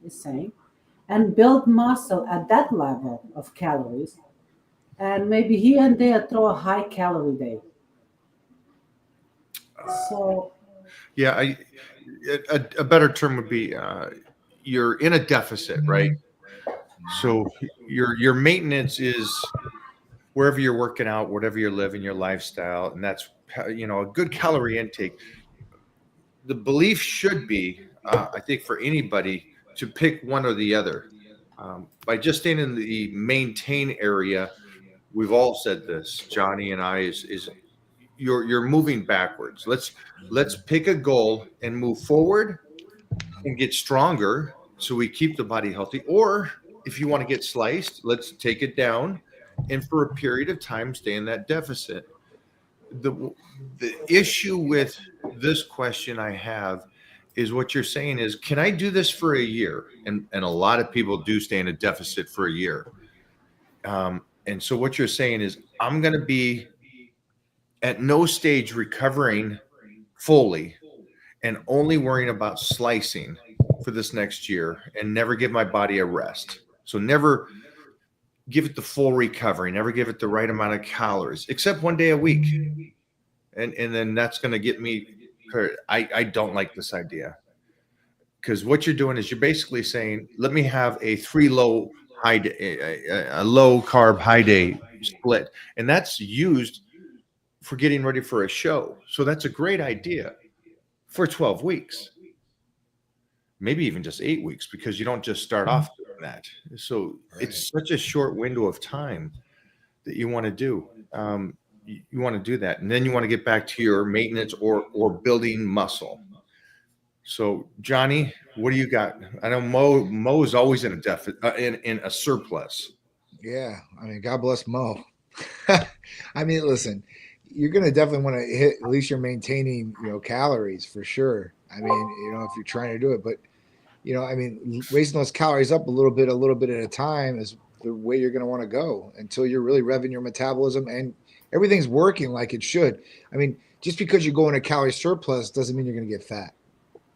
is saying, and build muscle at that level of calories. And maybe here and there throw a high calorie day. So Yeah, a better term would be you're in a deficit, right? So your maintenance is wherever you're working out, whatever you're living, your lifestyle, and that's a good calorie intake. The belief should be, I think, for anybody to pick one or the other. By just staying in the maintain area, we've all said this, Johnny and I, is you're moving backwards. Let's pick a goal and move forward and get stronger so we keep the body healthy. Or if you want to get sliced, let's take it down and for a period of time stay in that deficit. The issue with this question I have is what you're saying is, can I do this for a year? And a lot of people do stay in a deficit for a year. And so what you're saying is, I'm going to be at no stage recovering fully and only worrying about slicing for this next year and never give my body a rest. So never give it the full recovery, never give it the right amount of calories, except one day a week. And then that's going to get me hurt. I don't like this idea, because what you're doing is you're basically saying, let me have a three low high day, a low carb high day split. And that's used for getting ready for a show. So that's a great idea for 12 weeks, maybe even just 8 weeks, because you don't just start off doing that. So it's such a short window of time that you want to do. You want to do that, and then you want to get back to your maintenance or building muscle. So Johnny, what do you got? I know Mo is always in a deficit, in a surplus. Yeah, I mean, God bless Mo. I mean, listen, you're gonna definitely want to hit at least you're maintaining, calories for sure. I mean, if you're trying to do it, but I mean, raising those calories up a little bit at a time is the way you're gonna want to go until you're really revving your metabolism and everything's working like it should. I mean, just because you go in a calorie surplus doesn't mean you're gonna get fat.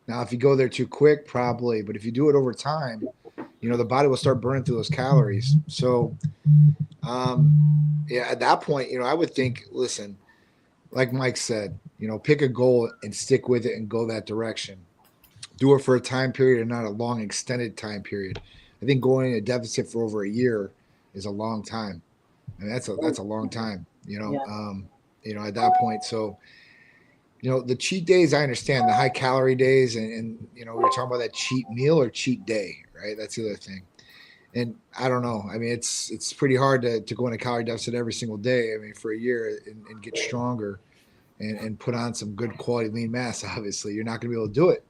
Now, if you go there too quick, probably, but if you do it over time, the body will start burning through those calories. So, yeah, at that point, I would think, listen, like Mike said, pick a goal and stick with it and go that direction. Do it for a time period and not a long, extended time period. I think going in a deficit for over a year is a long time. I mean, that's a long time, yeah, at that point. So, the cheat days, I understand the high calorie days, and we were talking about that cheat meal or cheat day, right? That's the other thing. And I don't know. I mean, it's pretty hard to go in a calorie deficit every single day. I mean, for a year and get stronger and put on some good quality lean mass. Obviously, you're not going to be able to do it.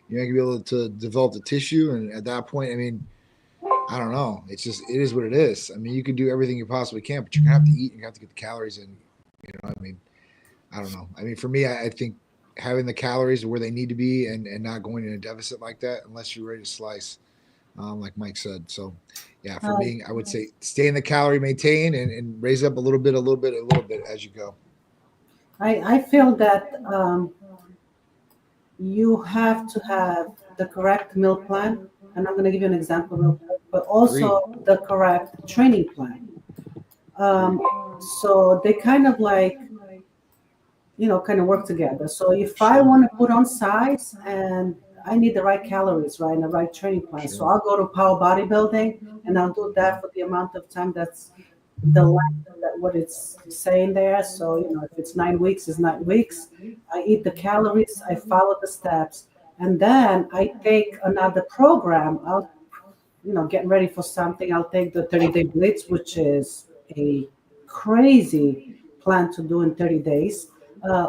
You're not going to be able to develop the tissue. And at that point, I mean, I don't know. It is what it is. I mean, you can do everything you possibly can, but you're going to have to eat. And you have to get the calories in. I mean, I don't know. I mean, for me, I think having the calories where they need to be and not going in a deficit like that, unless you're ready to slice, like Mike said. So, yeah, for me, I would say stay in the calorie, maintain, and raise up a little bit as you go. I feel that you have to have the correct meal plan, and I'm going to give you an example real quick, but Agreed. also the correct training plan. Um, so they kind of like, kind of work together. So if I Sure. want to put on size and I need the right calories, right, and the right training plan. So Sure. I'll go to power bodybuilding and I'll do that for the amount of time that's the length that what it's saying there. So, if it's 9 weeks, it's 9 weeks. I eat the calories, I follow the steps, and then I take another program. I'll, getting ready for something. I'll take the 30-day blitz, which is a crazy plan to do in 30 days.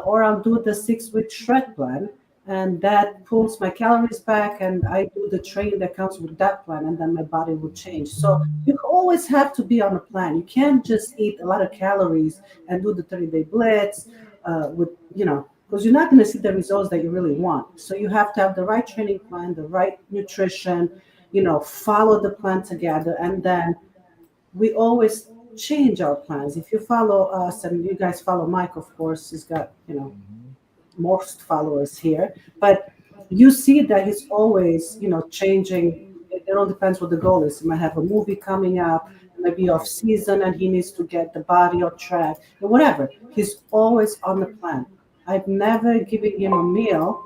Or I'll do the 6-week shred plan, and that pulls my calories back, and I do the training that comes with that plan, and then my body will change. So you always have to be on a plan. You can't just eat a lot of calories and do the 30-day blitz because you're not going to see the results that you really want. So you have to have the right training plan, the right nutrition, follow the plan together, and then we always change our plans. If you follow us, and you guys follow Mike, of course, he's got, Hmm. most followers here, but you see that he's always, changing It all depends what the goal is. He might have a movie coming up, it might be off season, and he needs to get the body on track, or whatever. He's always on the plan. I've never given him a meal,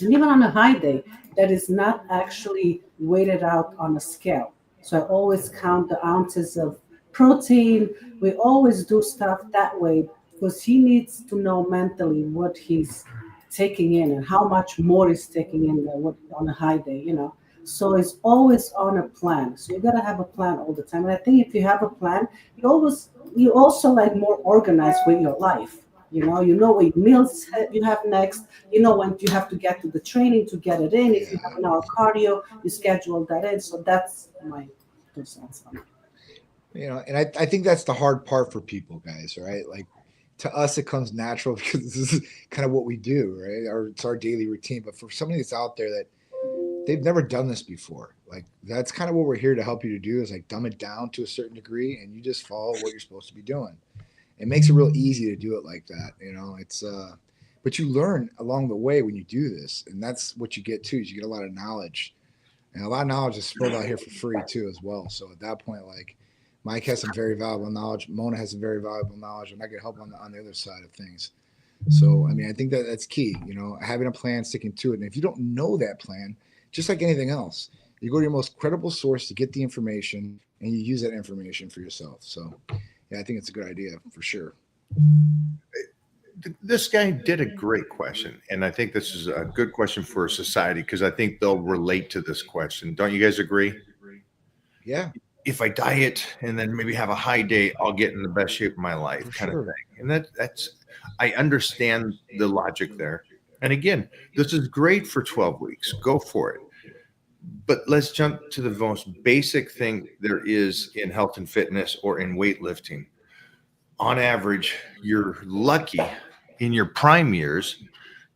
and even on a high day, that is not actually weighted out on a scale. So I always count the ounces of protein. We always do stuff that way because he needs to know mentally what he's taking in and how much more he's taking in than what on a high day, you know. So it's always on a plan. So you gotta have a plan all the time. And I think if you have a plan, you also like more organized with your life. You know what meals you have next. You know when you have to get to the training to get it in. If you have an hour cardio, you schedule that in. So that's my 2 cents on it. And I think that's the hard part for people, guys, right? Like, to us, it comes natural because this is kind of what we do, right? It's our daily routine. But for somebody that's out there that they've never done this before, like, that's kind of what we're here to help you to do, is like dumb it down to a certain degree, and you just follow what you're supposed to be doing. It makes it real easy to do it like that. It's but you learn along the way when you do this, and that's what you get too, is you get a lot of knowledge, and a lot of knowledge is spilled out here for free too as well. So at that point, like, Mike has some very valuable knowledge. Mona has some very valuable knowledge, and I can help on the other side of things. So, I mean, I think that's key, having a plan, sticking to it. And if you don't know that plan, just like anything else, you go to your most credible source to get the information, and you use that information for yourself. So, yeah, I think it's a good idea for sure. This guy did a great question, and I think this is a good question for society because I think they'll relate to this question. Don't you guys agree? Yeah. If I diet and then maybe have a high day, I'll get in the best shape of my life, kind of thing. And that's I understand the logic there. And again, this is great for 12 weeks. Go for it. But let's jump to the most basic thing there is in health and fitness or in weightlifting. On average, you're lucky in your prime years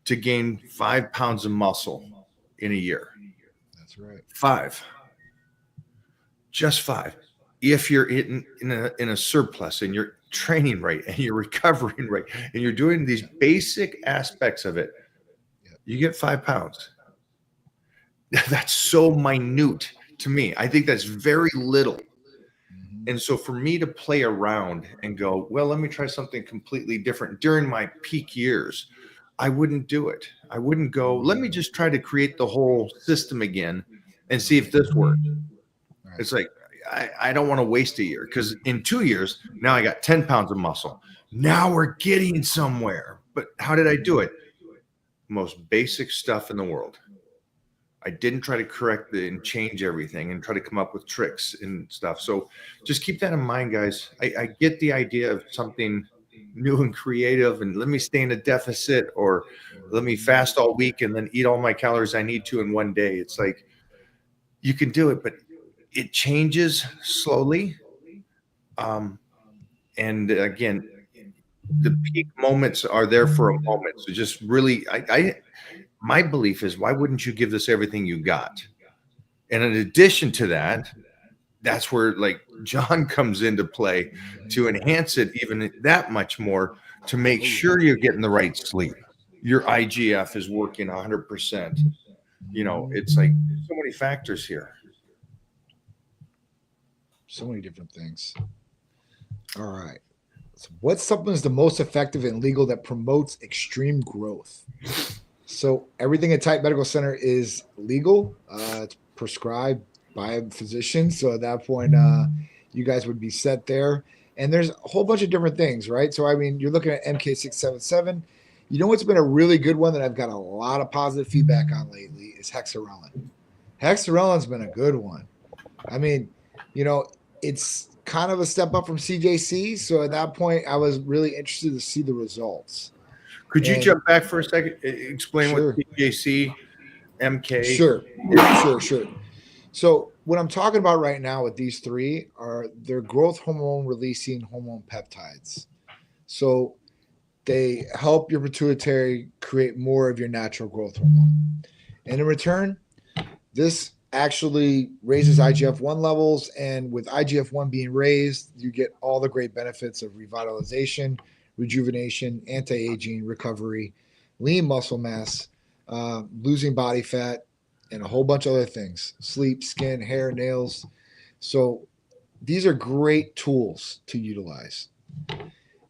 to gain 5 pounds of muscle in a year. That's right. 5. Just 5. If you're in a surplus and you're training right and you're recovering right and you're doing these basic aspects of it, you get 5 pounds. That's so minute to me. I think that's very little. And so for me to play around and go, well, let me try something completely different during my peak years, I wouldn't do it. I wouldn't go, let me just try to create the whole system again and see if this works. Right. It's like, I don't want to waste a year because in 2 years, now I got 10 pounds of muscle. Now we're getting somewhere. But how did I do it? Most basic stuff in the world. I didn't try to correct it and change everything and try to come up with tricks and stuff. So just keep that in mind, guys. I get the idea of something new and creative and let me stay in a deficit or let me fast all week and then eat all my calories I need to in one day. It's like you can do it, but it changes slowly. And again, the peak moments are there for a moment. So just really, my belief is, why wouldn't you give this everything you got? And in addition to that, that's where like John comes into play to enhance it even that much more to make sure you're getting the right sleep. Your IGF is working 100%. It's like so many factors here. So many different things. All right. So what supplement is the most effective and legal that promotes extreme growth? So everything at Type Medical Center is legal. It's prescribed by a physician. So at that point, you guys would be set there. And there's a whole bunch of different things, right? So, I mean, you're looking at MK677. You know what's been a really good one that I've got a lot of positive feedback on lately is hexarelin. Hexarelin's been a good one. I mean, it's kind of a step up from CJC. So at that point, I was really interested to see the results. Could you jump back for a second? Explain what CJC, MK. Sure. So what I'm talking about right now with these three are their growth hormone releasing hormone peptides. So they help your pituitary create more of your natural growth hormone. And in return, this actually raises IGF-1 levels. And with IGF-1 being raised, you get all the great benefits of revitalization, rejuvenation, anti-aging, recovery, lean muscle mass, losing body fat, and a whole bunch of other things: sleep, skin, hair, nails. So these are great tools to utilize.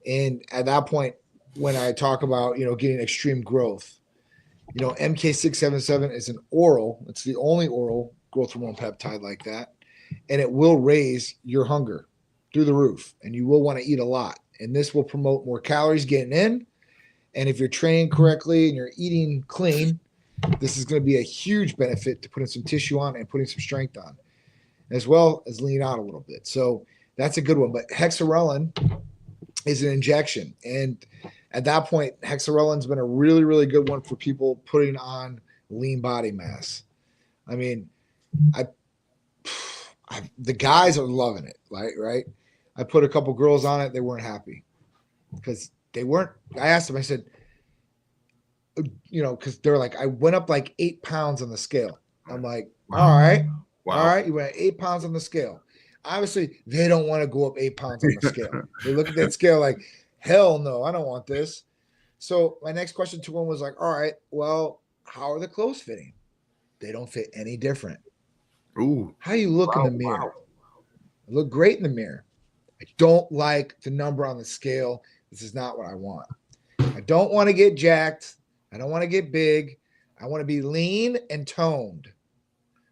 And at that point, when I talk about, getting extreme growth, MK677 is an oral. It's the only oral growth hormone peptide like that. And it will raise your hunger through the roof. And you will want to eat a lot. And this will promote more calories getting in. And if you're training correctly and you're eating clean, this is going to be a huge benefit to putting some tissue on and putting some strength on, as well as lean out a little bit. So that's a good one. But hexarelin is an injection. And at that point, hexarelin's been a really, really good one for people putting on lean body mass. I mean, the guys are loving it, right? I put a couple girls on it. They weren't happy because they weren't. I asked them, I said, because they're like, I went up like 8 pounds on the scale. I'm like, all right. Wow. All right. You went 8 pounds on the scale. Obviously, they don't want to go up 8 pounds on the scale. They look at that scale like, hell no, I don't want this. So my next question to them was like, all right, well, how are the clothes fitting? They don't fit any different. Ooh. How you look in the mirror? Wow. I look great in the mirror. I don't like the number on the scale. This is not what I want. I don't want to get jacked. I don't want to get big. I want to be lean and toned.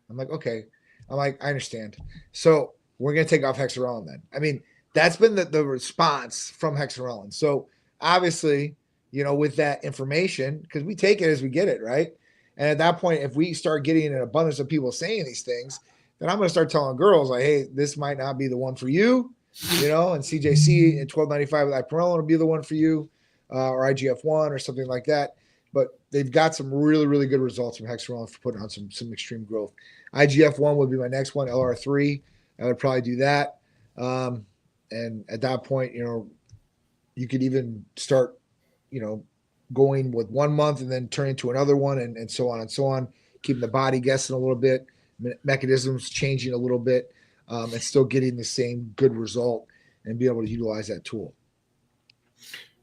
I'm like, okay. I'm like, I understand. So we're going to take off hexarelin then. I mean, that's been the response from hexarelin. So obviously, with that information, because we take it as we get it, right? And at that point, if we start getting an abundance of people saying these things, then I'm going to start telling girls like, hey, this might not be the one for you, and CJC and 1295 with ipamorelin will be the one for you, or IGF-1 or something like that. But they've got some really, really good results from hexarelin for putting on some extreme growth. IGF-1 would be my next one, LR3. I would probably do that. And at that point, you could even start, going with 1 month and then turning to another one and so on and so on, keeping the body guessing a little bit, mechanisms changing a little bit, and still getting the same good result and be able to utilize that tool.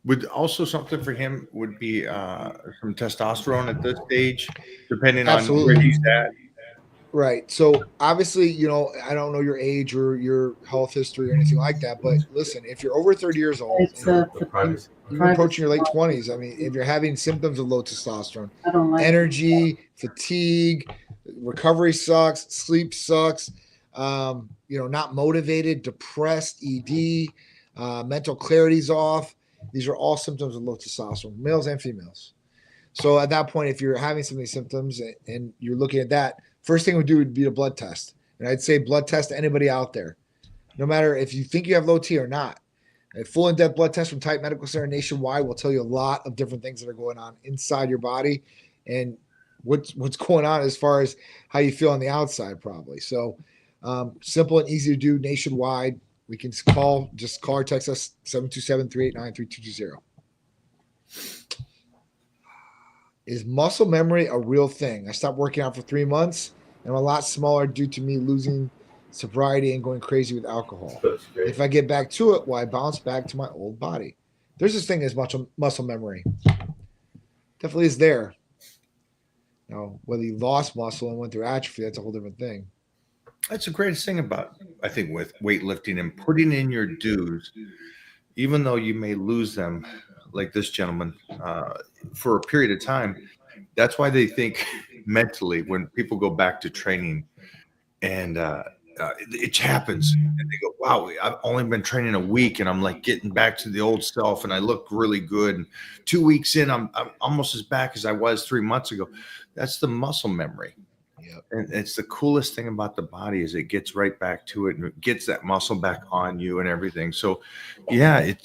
Would also something for him would be some testosterone at this stage, depending Absolutely. on where he's at. Right. So obviously, I don't know your age or your health history or anything like that, but listen, if you're over 30 years old, you're approaching your late 20s. I mean, if you're having symptoms of low testosterone, energy, fatigue, recovery sucks, sleep sucks, not motivated, depressed, ED, mental clarity's off. These are all symptoms of low testosterone, males and females. So at that point, if you're having some of these symptoms and you're looking at that, first thing we do would be a blood test. And I'd say blood test to anybody out there, no matter if you think you have low T or not. A full in-depth blood test from Type Medical Center nationwide will tell you a lot of different things that are going on inside your body and what's going on as far as how you feel on the outside, probably. So simple and easy to do nationwide. We can just call or text us 727-389-3220. Is muscle memory a real thing? I stopped working out for 3 months and I'm a lot smaller due to me losing sobriety and going crazy with alcohol. If I get back to it, will I bounce back to my old body? There's this thing as muscle memory. Definitely is there. Now, whether you lost muscle and went through atrophy, that's a whole different thing. That's the greatest thing about, I think, with weightlifting and putting in your dues, even though you may lose them, like this gentleman, for a period of time. That's why they think mentally when people go back to training and it happens and they go, wow, I've only been training a week and I'm like getting back to the old self and I look really good. And 2 weeks in, I'm almost as back as I was 3 months ago. That's the muscle memory. Yep. And it's the coolest thing about the body is it gets right back to it and it gets that muscle back on you and everything. So yeah, they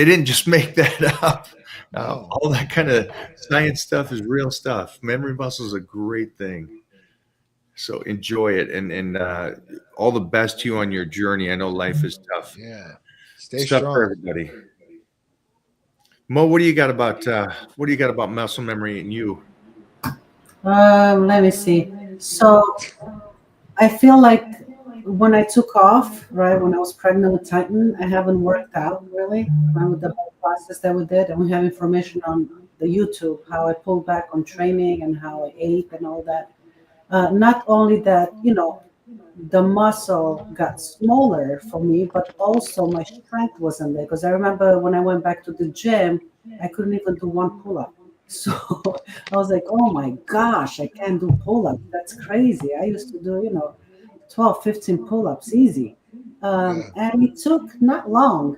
didn't just make that up. No. All that kind of science stuff is real stuff. Memory muscle is a great thing. So enjoy it and all the best to you on your journey. I know life is tough. Yeah. Stay Stuff strong. for everybody. Mo, what do you got about muscle memory and you? Let me see. So I feel like when I took off, right, when I was pregnant with Titan, I haven't worked out really with the whole process that we did. And we have information on the YouTube, how I pulled back on training and how I ate and all that. Not only that, the muscle got smaller for me, but also my strength wasn't there. Because I remember when I went back to the gym, I couldn't even do one pull up. So I was like, oh my gosh, I can't do pull ups. That's crazy. I used to do, 12, 15 pull ups easy. Yeah. And it took not long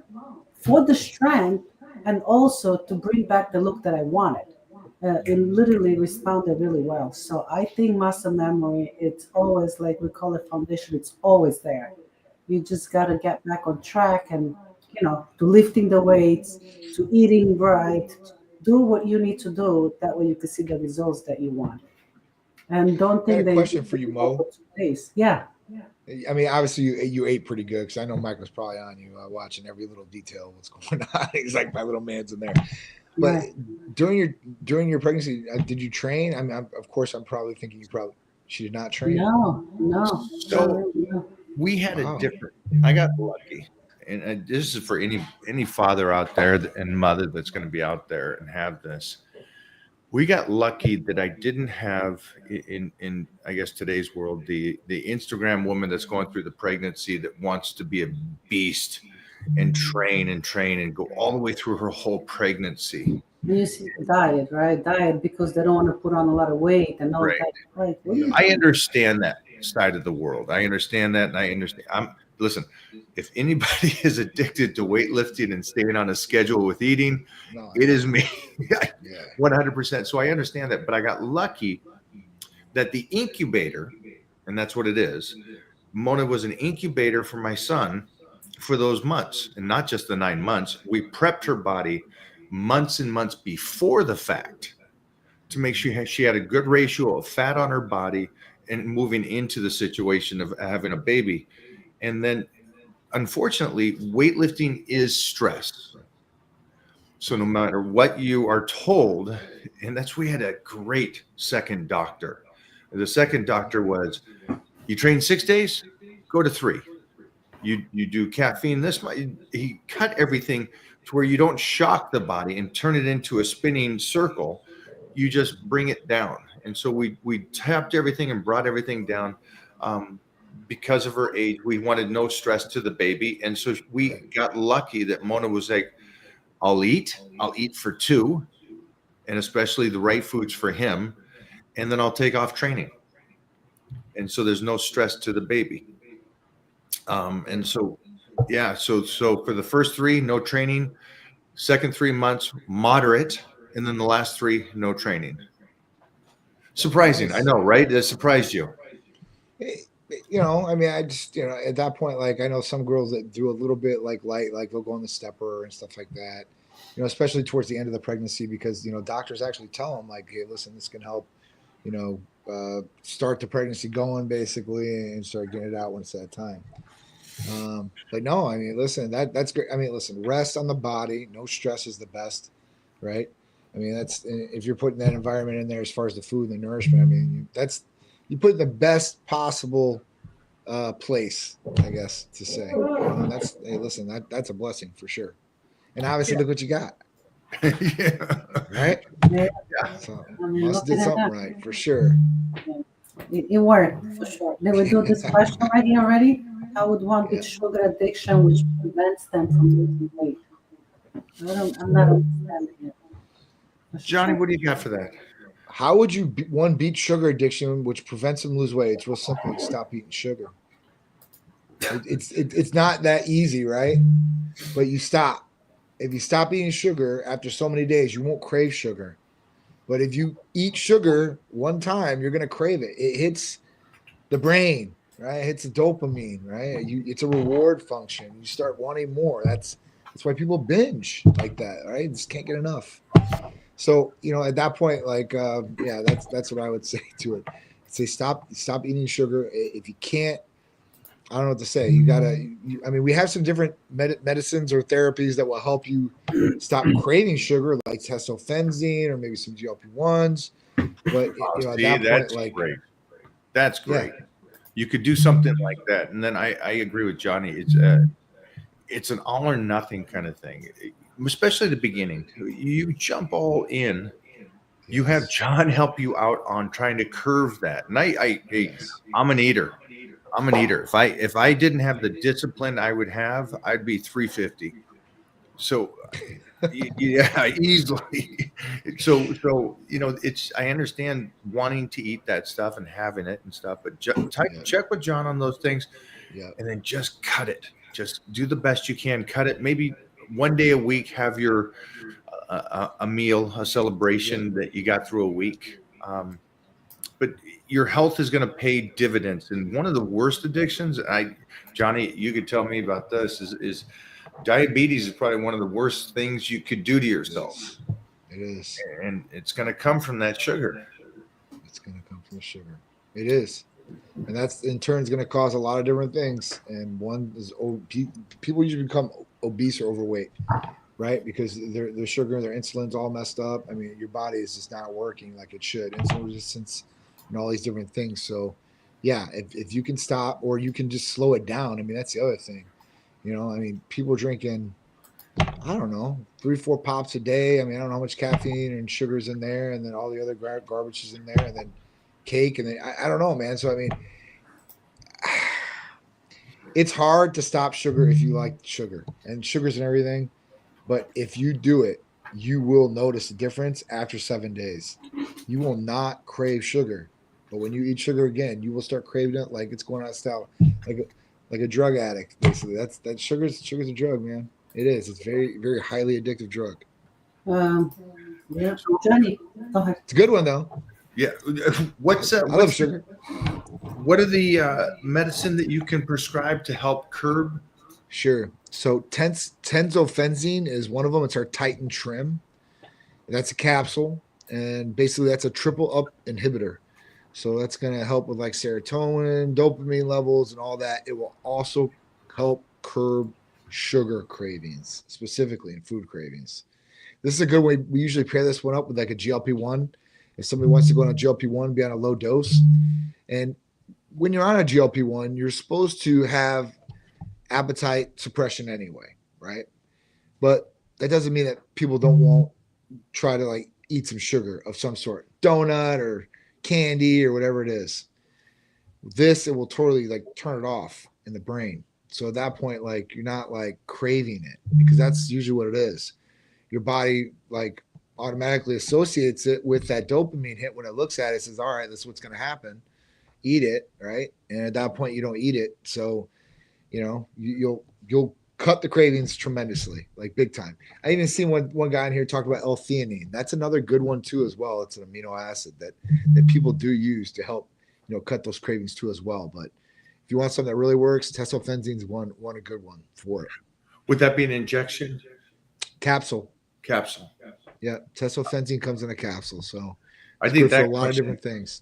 for the strength and also to bring back the look that I wanted. It literally responded really well. So I think muscle memory, it's always like we call it foundation, it's always there. You just got to get back on track and, to lifting the weights, to eating right, do what you need to do. That way you can see the results that you want. And don't Got a think that question for you, Mo. 2 days. Yeah. I mean, obviously you ate pretty good because I know Mike was probably on you watching every little detail of what's going on. He's like, my little man's in there. But Right. during your pregnancy, did you train? I mean, of course, I'm probably thinking she did not train. No. So No. we had a Wow. different. I got lucky, and this is for any father out there and mother that's going to be out there and have this. We got lucky that I didn't have in I guess today's world the Instagram woman that's going through the pregnancy that wants to be a beast and train and go all the way through her whole pregnancy. And you see the diet, right? Diet because they don't want to put on a lot of weight and all Right. that. Like, what are you I doing? understand that side of the world. I understand that, and I understand. Listen. If anybody is addicted to weightlifting and staying on a schedule with eating, No, it is me. yeah. 100%. So I understand that, but I got lucky that the incubator, and that's what it is. Mona was an incubator for my son for those months, and not just the 9 months. We prepped her body months and months before the fact to make sure she had a good ratio of fat on her body and moving into the situation of having a baby. And then, unfortunately, weightlifting is stress. So no matter what you are told, and that's we had a great second doctor. The second doctor was, you train 6 days, go to 3. You do caffeine this much. He cut everything to where you don't shock the body and turn it into a spinning circle. You just bring it down. And so we tapped everything and brought everything down. Because of her age, we wanted no stress to the baby. And so we got lucky that Mona was like, I'll eat for 2, and especially the right foods for him. And then I'll take off training. And so there's no stress to the baby. And so, yeah, so for the first 3, no training, second 3 months, moderate. And then the last 3, no training. Surprising. I know, right? That surprised you. I mean, I just, at that point, like I know some girls that do a little bit like light, like they'll go on the stepper and stuff like that, especially towards the end of the pregnancy, because, doctors actually tell them like, hey, listen, this can help, start the pregnancy going basically and start getting it out when it's that time. But no, I mean, listen, that's great. I mean, listen, rest on the body, no stress is the best, right? I mean, that's, if you're putting that environment in there as far as the food and the nourishment, I mean, you put the best possible place, I guess, to say. Hey, listen, that's a blessing for sure. And obviously, look what you got. Yeah. Right? Yeah. So, I mean, must did looking at something that. right for sure. It worked for sure. Did we do this question right here already? How would one beat sugar addiction, which prevents them from losing weight? I'm not understanding it. Johnny, what do you got for that? How would you beat sugar addiction, which prevents them lose weight? It's real simple. Stop eating sugar. It's not that easy, right? But you stop. If you stop eating sugar after so many days, you won't crave sugar. But if you eat sugar one time, you're going to crave it. It hits the brain, right? It hits the dopamine, right? It's a reward function. You start wanting more. That's why people binge like that, right? Just can't get enough. So, at that point, like, that's what I would say to it. Say, stop eating sugar. If you can't, I don't know what to say. You gotta, I mean, we have some different medicines or therapies that will help you stop craving sugar, like tesofensine or maybe some GLP-1s. But, at that point, like, great. That's great. Yeah. You could do something like that. And then I agree with Johnny. It's an all or nothing kind of thing. especially the beginning, you jump all in. You have John help you out on trying to curve that. And I'm an eater. I'm an eater. If I didn't have the discipline I would have, I'd be 350. So yeah, easily. So it's, I understand wanting to eat that stuff and having it and stuff, but check with John on those things, Yeah. and then just cut it. Just do the best you can. Cut it. Maybe one day a week. Have your a meal, a celebration that you got through a week. But your health is going to pay dividends. And one of the worst addictions, Johnny, you could tell me about this, is diabetes is probably one of the worst things you could do to yourself. It is. And it's going to come from that sugar. It's going to come from the sugar. It is. And that's in turn is going to cause a lot of different things. And one is people usually become obese or overweight, right? Because their sugar and their insulin's all messed up. I mean, your body is just not working like it should. Insulin resistance and all these different things. So, yeah, if you can stop or you can just slow it down. I mean, that's the other thing. I mean, people drinking, I don't know, 3-4 pops a day. I mean, I don't know how much caffeine and sugar's in there, and then all the other garbage is in there, and then cake, and then I don't know, man. So I mean, it's hard to stop sugar if you like sugar and sugars and everything, but if you do it, you will notice a difference after 7 days. You will not crave sugar, but when you eat sugar again, you will start craving it like it's going out of style, like a drug addict. Basically, that sugar's a drug, man. It is. It's very, very highly addictive drug. Yeah, Johnny, go ahead. It's a good one though. Yeah. I love sugar. What are the medicine that you can prescribe to help curb? Sure. So tenzofenzine is one of them. It's our Titan Trim. That's a capsule, and basically that's a triple up inhibitor. So that's going to help with like serotonin, dopamine levels, and all that. It will also help curb sugar cravings, specifically in food cravings. This is a good way. We usually pair this one up with like a GLP-1. If somebody wants to go on a GLP-1, be on a low dose. And when you're on a GLP-1, you're supposed to have appetite suppression anyway, right? But that doesn't mean that people won't try to like eat some sugar of some sort, donut or candy or whatever it is. It will totally like turn it off in the brain. So at that point, like you're not like craving it, because that's usually what it is. Your body like automatically associates it with that dopamine hit. When it looks at it, says, all right, this is what's going to happen. Eat it, right? And at that point, you don't eat it. So, you'll cut the cravings tremendously, like big time. I even seen one guy in here talk about L-theanine. That's another good one too, as well. It's an amino acid that people do use to help, cut those cravings too as well. But if you want something that really works, tenzofenzine is one a good one for it. Would that be an injection? Capsule. Yeah, tenzofenzine comes in a capsule. So I think that for a lot of different things.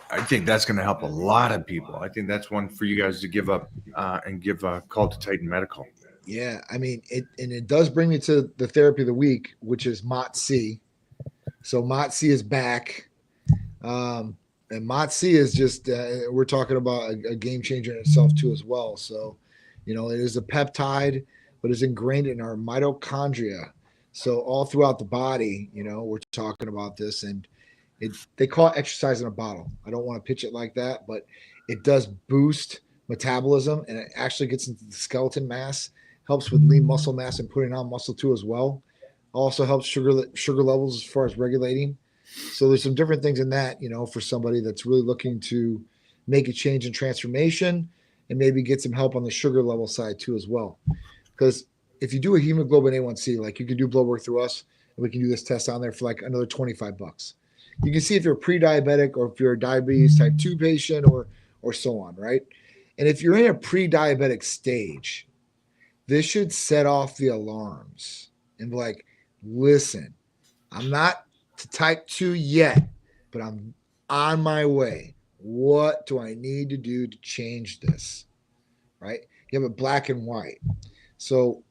I think that's going to help a lot of people. I think that's one for you guys to give up and give a call to Titan Medical. Yeah, I mean, it does bring me to the therapy of the week, which is MOTS-C. So MOTS-C is back. And MOTS-C is just, we're talking about a game changer in itself too as well. So, it is a peptide, but it's ingrained in our mitochondria. So all throughout the body, we're talking about this, and they call it exercise in a bottle. I don't want to pitch it like that, but it does boost metabolism, and it actually gets into the skeleton mass, helps with lean muscle mass and putting on muscle too as well. Also helps sugar levels as far as regulating. So there's some different things in that, for somebody that's really looking to make a change in transformation and maybe get some help on the sugar level side too as well. Because if you do a hemoglobin A1C, like you can do blood work through us, and we can do this test on there for like another $25. You can see if you're pre-diabetic or if you're a diabetes type 2 patient or so on, right? And if you're in a pre-diabetic stage, this should set off the alarms and be like, listen, I'm not to type 2 yet, but I'm on my way. What do I need to do to change this, right? You have it black and white. So,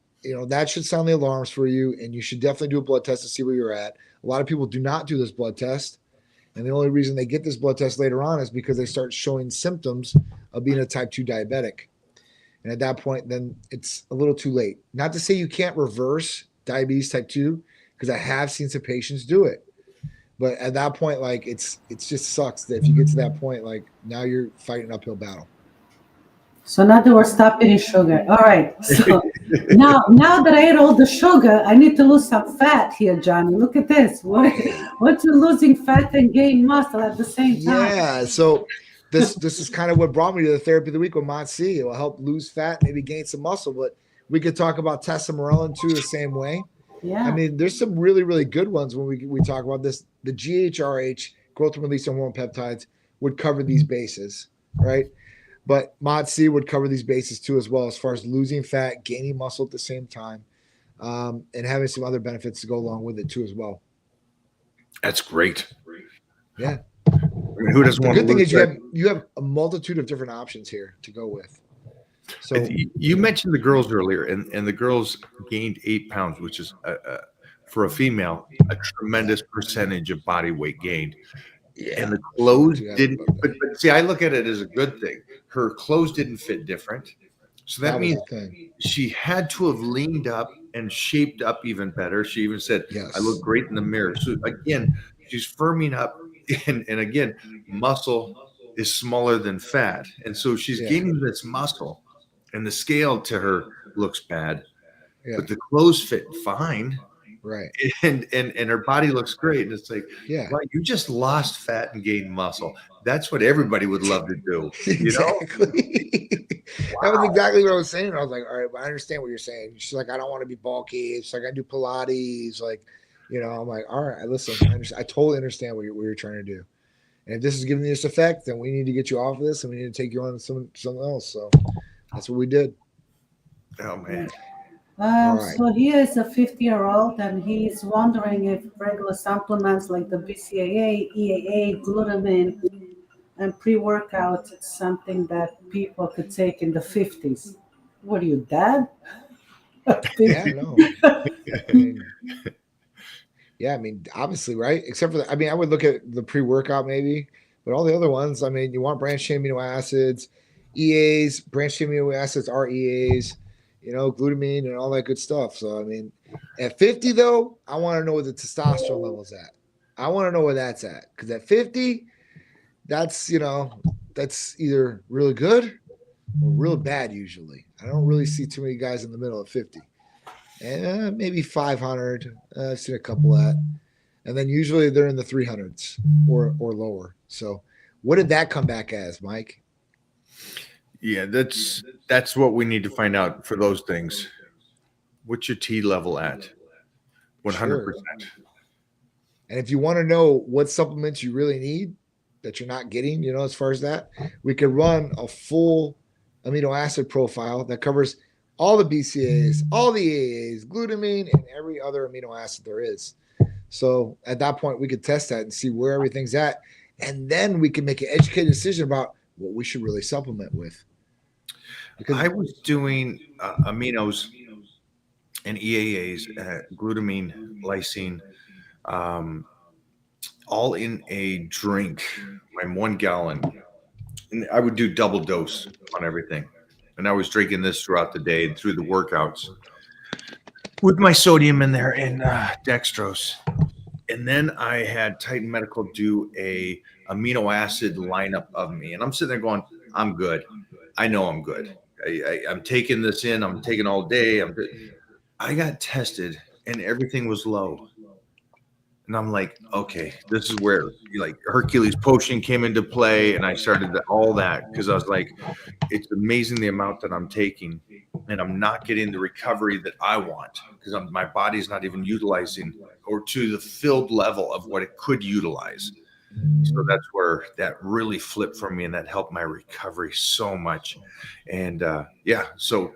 that should sound the alarms for you, and you should definitely do a blood test to see where you're at. A lot of people do not do this blood test, and the only reason they get this blood test later on is because they start showing symptoms of being a type 2 diabetic. And at that point, then it's a little too late. Not to say you can't reverse diabetes type 2 because I have seen some patients do it. But at that point, like it's just sucks that if you get to that point, like now you're fighting an uphill battle. So now that we're stop eating sugar. All right. So now that I ate all the sugar, I need to lose some fat here, Johnny. Look at this. What's you losing fat and gain muscle at the same time? Yeah. So this is kind of what brought me to the therapy of the week with MOTS-C. It will help lose fat, maybe gain some muscle. But we could talk about testosterone too the same way. Yeah. I mean, there's some really, really good ones when we talk about this. The GHRH, growth release hormone peptides, would cover these bases, right? But MOTS-C would cover these bases too, as well, as far as losing fat, gaining muscle at the same time, and having some other benefits to go along with it too, as well. That's great. Yeah. I mean, who doesn't The want good to thing lose is you fat? have a multitude of different options here to go with. So You mentioned the girls earlier, and the girls gained 8 pounds, which is for a female a tremendous percentage of body weight gained. yeah, And the clothes Yeah, didn't. But see, I look at it as a good thing. Her clothes didn't fit different, so that was means the thing. she had to have leaned up and shaped up even better. She even said, Yes. "I look great in the mirror." So again, she's firming up, and again, muscle is smaller than fat, and so she's Yeah. gaining this muscle, and the scale to her looks bad, Yeah. but the clothes fit fine, Right. and her body looks great. And it's like, Yeah. well, you just lost fat and gained muscle. That's what everybody would love to do. You know? Exactly. That was exactly what I was saying. I was like, all right, but I understand what you're saying. She's like, I don't want to be bulky. She's like, I do Pilates. Like, you know, I'm like, all right, listen, I totally understand what you're trying to do. And if this is giving you this effect, then we need to get you off of this and we need to take you on something else. So that's what we did. Oh man. Right. So he is a 50-year-old and he's wondering if regular supplements like the BCAA, EAA, glutamine, and pre-workouts is something that people could take in the 50s. What are you, dad? Yeah, no. I mean, obviously, right? Except for, I would look at the pre-workout maybe, but all the other ones, I mean, you want branched chain amino acids, EAs, branched chain amino acids are EAs, you know, glutamine and all that good stuff. So, I mean, at 50 though, I want to know where the testosterone level's at. I want to know where that's at because at 50, that's, you know, that's either really good or real bad usually. I don't really see too many guys in the middle of 50. And maybe 500. I've seen a couple of that. And then usually they're in the 300s or lower. So what did that come back as, Mike? Yeah, that's what we need to find out for those things. What's your T level at? 100%. Sure. And if you want to know what supplements you really need that you're not getting, you know, as far as that, we could run a full amino acid profile that covers all the BCAAs, all the AAs, glutamine, and every other amino acid there is. So at that point, we could test that and see where everything's at. And then we can make an educated decision about what we should really supplement with. Because I was doing aminos and EAAs, glutamine, lysine, all in a drink, my 1 gallon. And I would do double dose on everything. And I was drinking this throughout the day and through the workouts with my sodium in there and dextrose. And then I had Titan Medical do a amino acid lineup of me. And I'm sitting there going, I'm good. I know I'm good. I'm taking this in. I'm taking all day. I got tested and everything was low. And I'm like, okay, this is where like Hercules potion came into play. And I started all that because I was like, it's amazing the amount that I'm taking and I'm not getting the recovery that I want because my body's not even utilizing or to the filled level of what it could utilize. So that's where that really flipped for me and that helped my recovery so much. And so,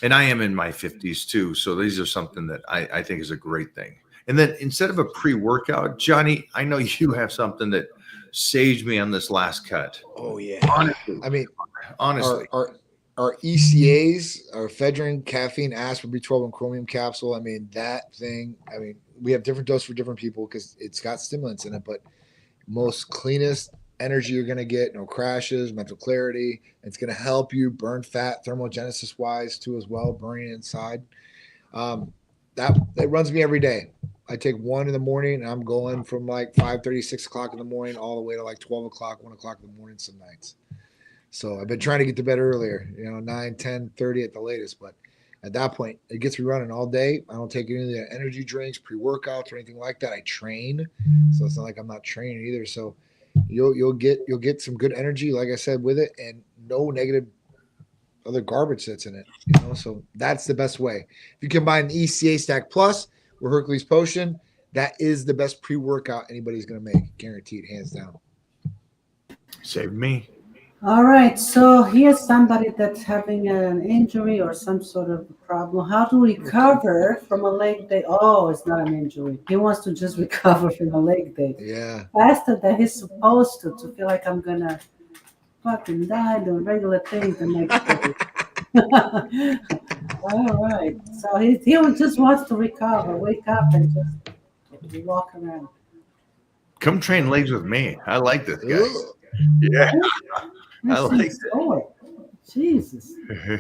and I am in my 50s too. So these are something that I think is a great thing. And then instead of a pre-workout, Johnny, I know you have something that saved me on this last cut. Oh yeah. Honestly. I mean, honestly. Our ECAs, our ephedrine, caffeine, aspartate, B12, and chromium capsule. I mean, that thing, I mean, we have different doses for different people because it's got stimulants in it, but most cleanest energy you're going to get, no crashes, mental clarity. It's going to help you burn fat thermogenesis wise too, as well, burning inside. that runs me every day. I take one in the morning, and I'm going from like 5:30, 6 o'clock in the morning, all the way to like 12 o'clock, 1 o'clock in the morning some nights. So I've been trying to get to bed earlier, 9, 10, 30 at the latest. But at that point, it gets me running all day. I don't take any of the energy drinks, pre-workouts, or anything like that. I train, so it's not like I'm not training either. So you'll get some good energy, like I said, with it, and no negative other garbage that's in it. So that's the best way. If you combine the ECA Stack Plus with Hercules Potion, that is the best pre-workout anybody's going to make, guaranteed, hands down. Save me. All right, so here's somebody that's having an injury or some sort of problem. How to recover from a leg day? Oh, it's not an injury. He wants to just recover from a leg day. Yeah. Faster than he's supposed to feel like I'm going to fucking die doing regular things the next day. All right, so he just wants to recover, wake up and just walk around. Come train legs with me. I like this guy. Ugh. Yeah. I like it. Jesus.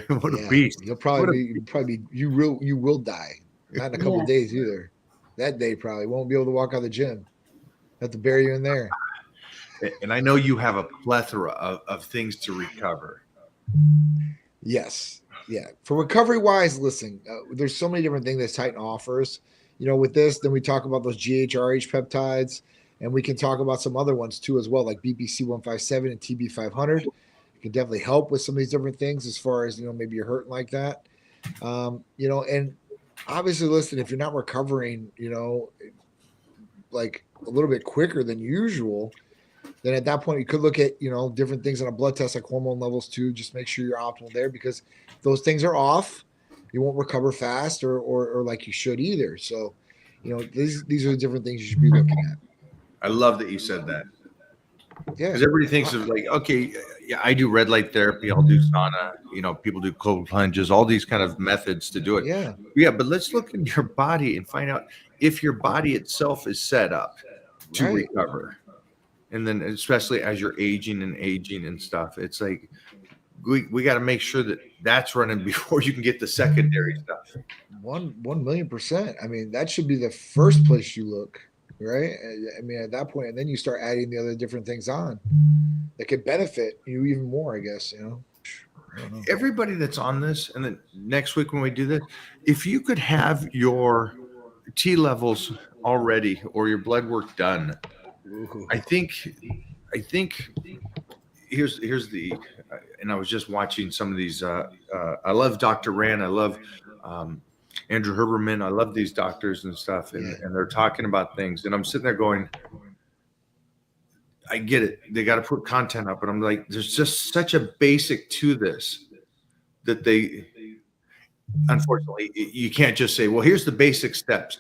What a beast. You will die. Not in a couple of days either. That day probably won't be able to walk out of the gym. Have to bury you in there. And I know you have a plethora of things to recover. Yes. Yeah. For recovery wise, listen, there's so many different things that Titan offers. With this, then we talk about those GHRH peptides, and we can talk about some other ones too as well, like BPC 157 and TB 500. It can definitely help with some of these different things as far as, maybe you're hurting like that. And obviously, listen, if you're not recovering, like a little bit quicker than usual, then at that point you could look at, different things on a blood test like hormone levels too. Just make sure you're optimal there, because if those things are off, you won't recover fast or like you should either. So, these are the different things you should be looking at. I love that you said that. Yeah. Because everybody thinks of like, okay, yeah, I do red light therapy. I'll do sauna. People do cold plunges, all these kind of methods to do it. Yeah. Yeah. But let's look at your body and find out if your body itself is set up to recover. And then especially as you're aging and stuff, it's like, we got to make sure that that's running before you can get the secondary stuff. 1,000,000%. I mean, that should be the first place you look, right? I mean, at that point, and then you start adding the other different things on that could benefit you even more, I guess, I don't know. Everybody that's on this, and then next week when we do this, if you could have your T levels already or your blood work done, I think here's the, and I was just watching some of these. I love Dr. Rand. I love Andrew Herberman. I love these doctors and stuff, and they're talking about things, and I'm sitting there going, I get it. They got to put content up, and I'm like, there's just such a basic to this that they, unfortunately, you can't just say, well, here's the basic steps,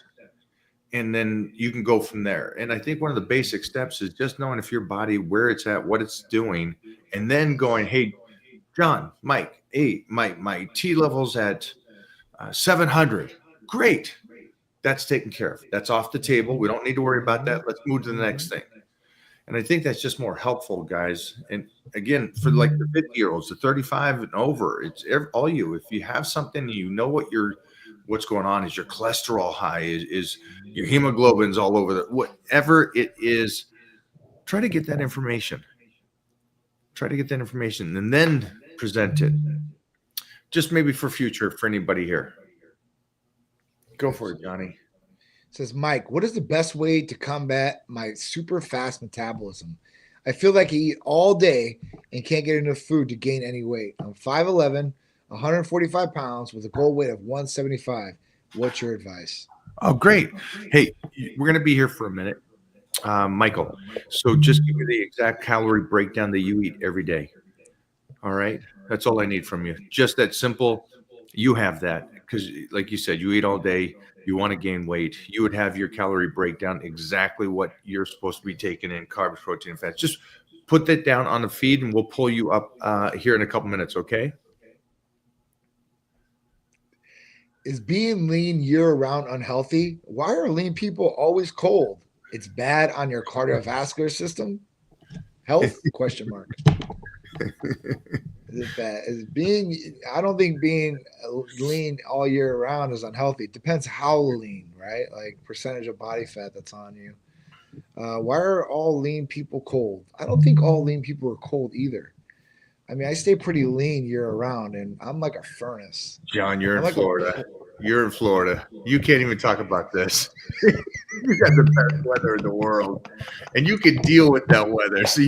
and then you can go from there. And I think one of the basic steps is just knowing if your body, where it's at, what it's doing, and then going, hey, John, Mike, hey, my T level's at 700. Great. That's taken care of. That's off the table. We don't need to worry about that. Let's move to the next thing. And I think that's just more helpful, guys. And again, for like the 50-year-olds, the 35 and over, it's all you. If you have something, what's going on, is your cholesterol high, is your hemoglobin's all over whatever it is, try to get that information. Try to get that information and then present it. Just maybe for future, for anybody here. Go for it, Johnny. Says Mike, what is the best way to combat my super fast metabolism? I feel like I eat all day and can't get enough food to gain any weight. I'm 5'11", 145 pounds with a goal weight of 175. What's your advice? Oh, great. Hey, we're going to be here for a minute. Michael, so just give me the exact calorie breakdown that you eat every day. All right. That's all I need from you. Just that simple. You have that because, like you said, you eat all day. You want to gain weight. You would have your calorie breakdown exactly what you're supposed to be taking in: carbs, protein, and fats. Just put that down on the feed, and we'll pull you up here in a couple minutes. Okay. Is being lean year-round unhealthy? Why are lean people always cold? It's bad on your cardiovascular system. Health? Question mark. Is it bad? I don't think being lean all year round is unhealthy. It depends how lean, right? Like percentage of body fat that's on you. Why are all lean people cold? I don't think all lean people are cold either. I mean, I stay pretty lean year round, and I'm like a furnace. John, you're I'm in like Florida. You're in Florida. You can't even talk about this. You got the best weather in the world, and you can deal with that weather. So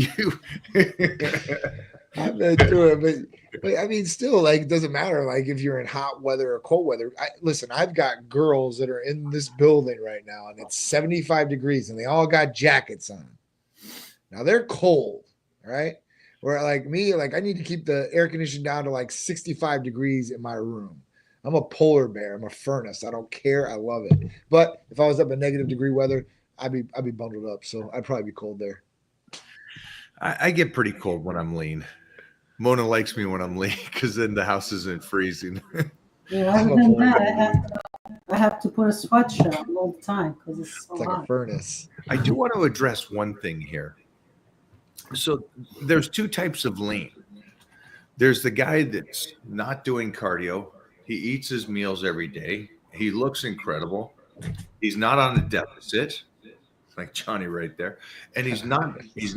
I'm gonna do it, but I mean, still, like, it doesn't matter. Like, if you're in hot weather or cold weather. Listen, I've got girls that are in this building right now, and it's 75 degrees, and they all got jackets on. Now they're cold, right? Where like me, like I need to keep the air conditioning down to like 65 degrees in my room. I'm a polar bear. I'm a furnace. I don't care. I love it. But if I was up in negative degree weather, I'd be bundled up. So I'd probably be cold there. I get pretty cold when I'm lean. Mona likes me when I'm lean because then the house isn't freezing. Yeah, other than that, I have to put a sweatshirt on all the time because it's so It's like hot. a furnace. I do want to address one thing here. So there's two types of lean. There's the guy that's not doing cardio. He eats his meals every day. He looks incredible. He's not on a deficit, like Johnny right there. And he's not this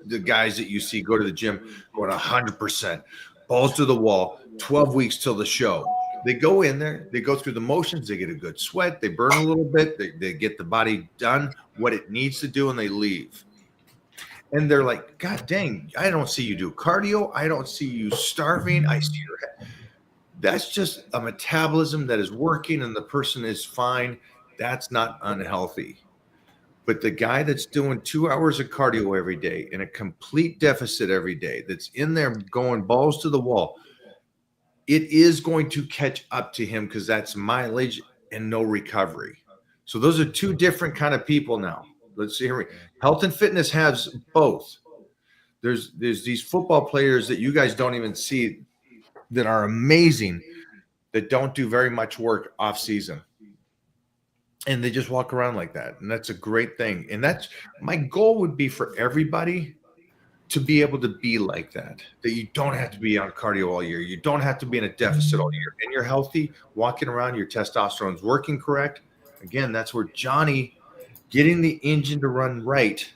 the guys that you see go to the gym going 100%, balls to the wall, 12 weeks till the show. They go in there, they go through the motions, they get a good sweat, they burn a little bit, they get the body done what it needs to do, and they leave. And they're like, God dang, I don't see you do cardio. I don't see you starving. I see your head. That's just a metabolism that is working and the person is fine. That's not unhealthy. But the guy that's doing 2 hours of cardio every day in a complete deficit every day, that's in there going balls to the wall, it is going to catch up to him because that's mileage and no recovery. So those are two different kind of people now. Let's see here. Health and fitness has both. There's these football players that you guys don't even see that are amazing that don't do very much work off season. And they just walk around like that. And that's a great thing. And that's my goal would be for everybody to be able to be like that you don't have to be on cardio all year. You don't have to be in a deficit all year. And you're healthy, walking around, your testosterone's working correct. Again, that's where Johnny getting the engine to run right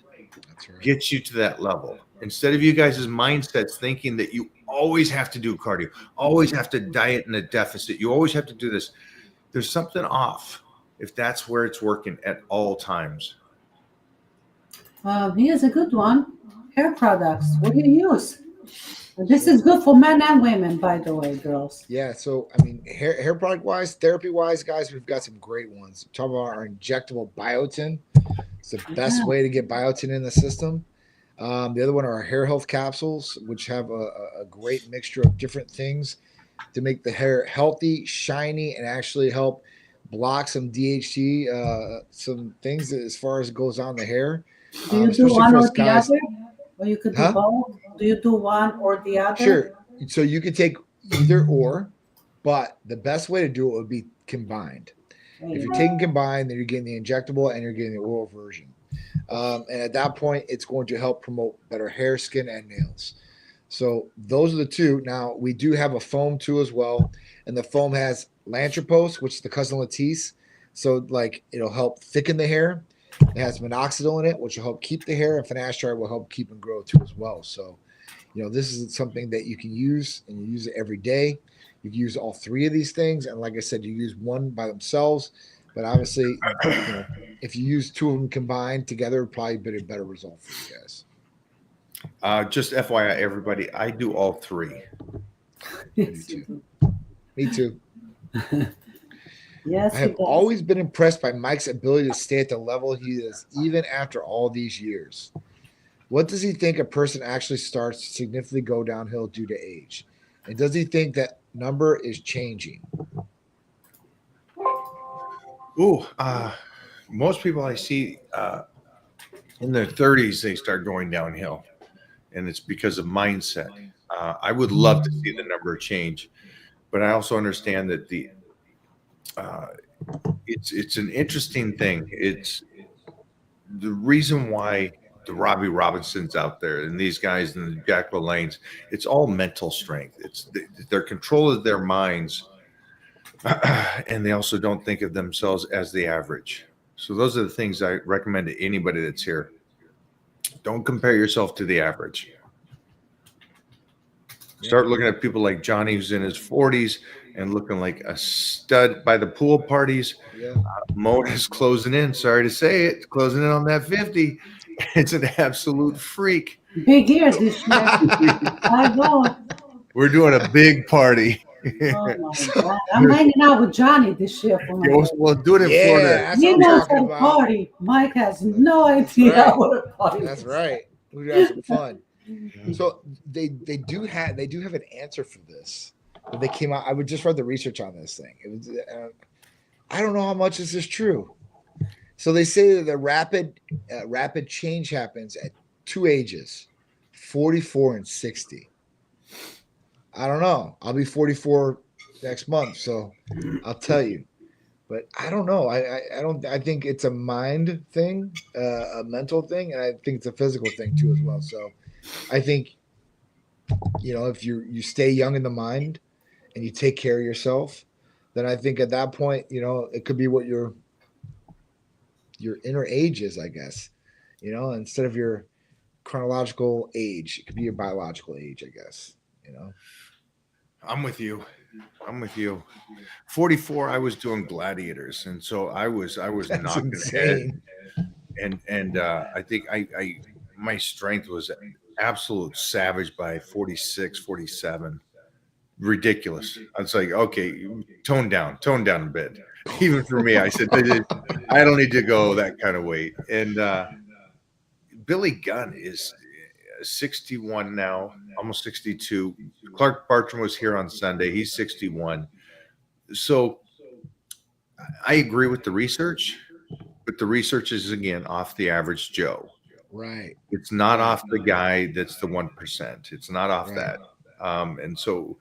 gets you to that level. Instead of you guys' mindsets thinking that you always have to do cardio, always have to diet in a deficit, you always have to do this. There's something off if that's where it's working at all times. Here's a good one. Hair products. What do you use? This is good for men and women, by the way, girls. Yeah. So, I mean, hair product wise, therapy wise, guys, we've got some great ones. Talk about our injectable biotin. It's the best way to get biotin in the system. The other one are our hair health capsules, which have a great mixture of different things to make the hair healthy, shiny, and actually help block some DHT, some things that, as far as it goes on the hair. Do you do one or the other? Or you could do both? Do you do one or the other? Sure. So you could take either or, but the best way to do it would be combined. If you're taking combined, then you're getting the injectable and you're getting the oral version. And at that point, it's going to help promote better hair, skin, and nails. So those are the two. Now, we do have a foam too as well. And the foam has Lantropose, which is the cousin Latisse. So, like, it'll help thicken the hair. It has minoxidil in it, which will help keep the hair, and finasteride will help keep and grow too as well. So, this is something that you can use, and you use it every day. You can use all three of these things, and like I said, you use one by themselves. But obviously, if you use two of them combined together, it'd probably be a better result for you guys. Just FYI, everybody, I do all three. Me too. Yes, I have always been impressed by Mike's ability to stay at the level he is, even after all these years. What does he think a person actually starts to significantly go downhill due to age? And does he think that number is changing? Most people I see in their 30s, they start going downhill. And it's because of mindset. I would love to see the number change. But I also understand that it's an interesting thing. It's the reason why the Robbie Robinsons out there and these guys and the Jack LaLannes. It's all mental strength. It's their control of their minds, and they also don't think of themselves as the average. So those are the things I recommend to anybody that's here. Don't compare yourself to the average. Start looking at people like Johnny, who's in his 40s and looking like a stud by the pool parties. Yeah. Mona is closing in. Sorry to say it, closing in on that 50. It's an absolute freak. Big year this year. I know. We're doing a big party. Oh my God. I'm hanging out with Johnny this year for my We'll do it in Yeah, Florida. that's He what I'm knows talking how to about. party. Mike has no idea Right. what a party That's is. right. We have some fun. So they do have an answer for this. But they came out. I would just read the research on this thing. It was I don't know how much this is true. So they say that the rapid change happens at 2 ages, 44 and 60. I don't know. I'll be 44 next month, so I'll tell you. But I don't know. I don't. I think it's a mind thing, a mental thing, and I think it's a physical thing too as well. So I think, if you stay young in the mind and you take care of yourself, then I think at that point, it could be what your inner age is, I guess. Instead of your chronological age, it could be your biological age, I guess. I'm with you. 44, I was doing gladiators, and so I was That's knocking insane. ahead, and I think I my strength was absolute savage by 46, 47. Ridiculous. I was like, okay, tone down a bit. Even for me, I said, I don't need to go that kind of weight. And Billy Gunn is 61 now, almost 62. Clark Bartram was here on Sunday. He's 61. So I agree with the research, but the research is, again, off the average Joe. Right. It's not off the guy that's the 1%. It's not off Right. that. And so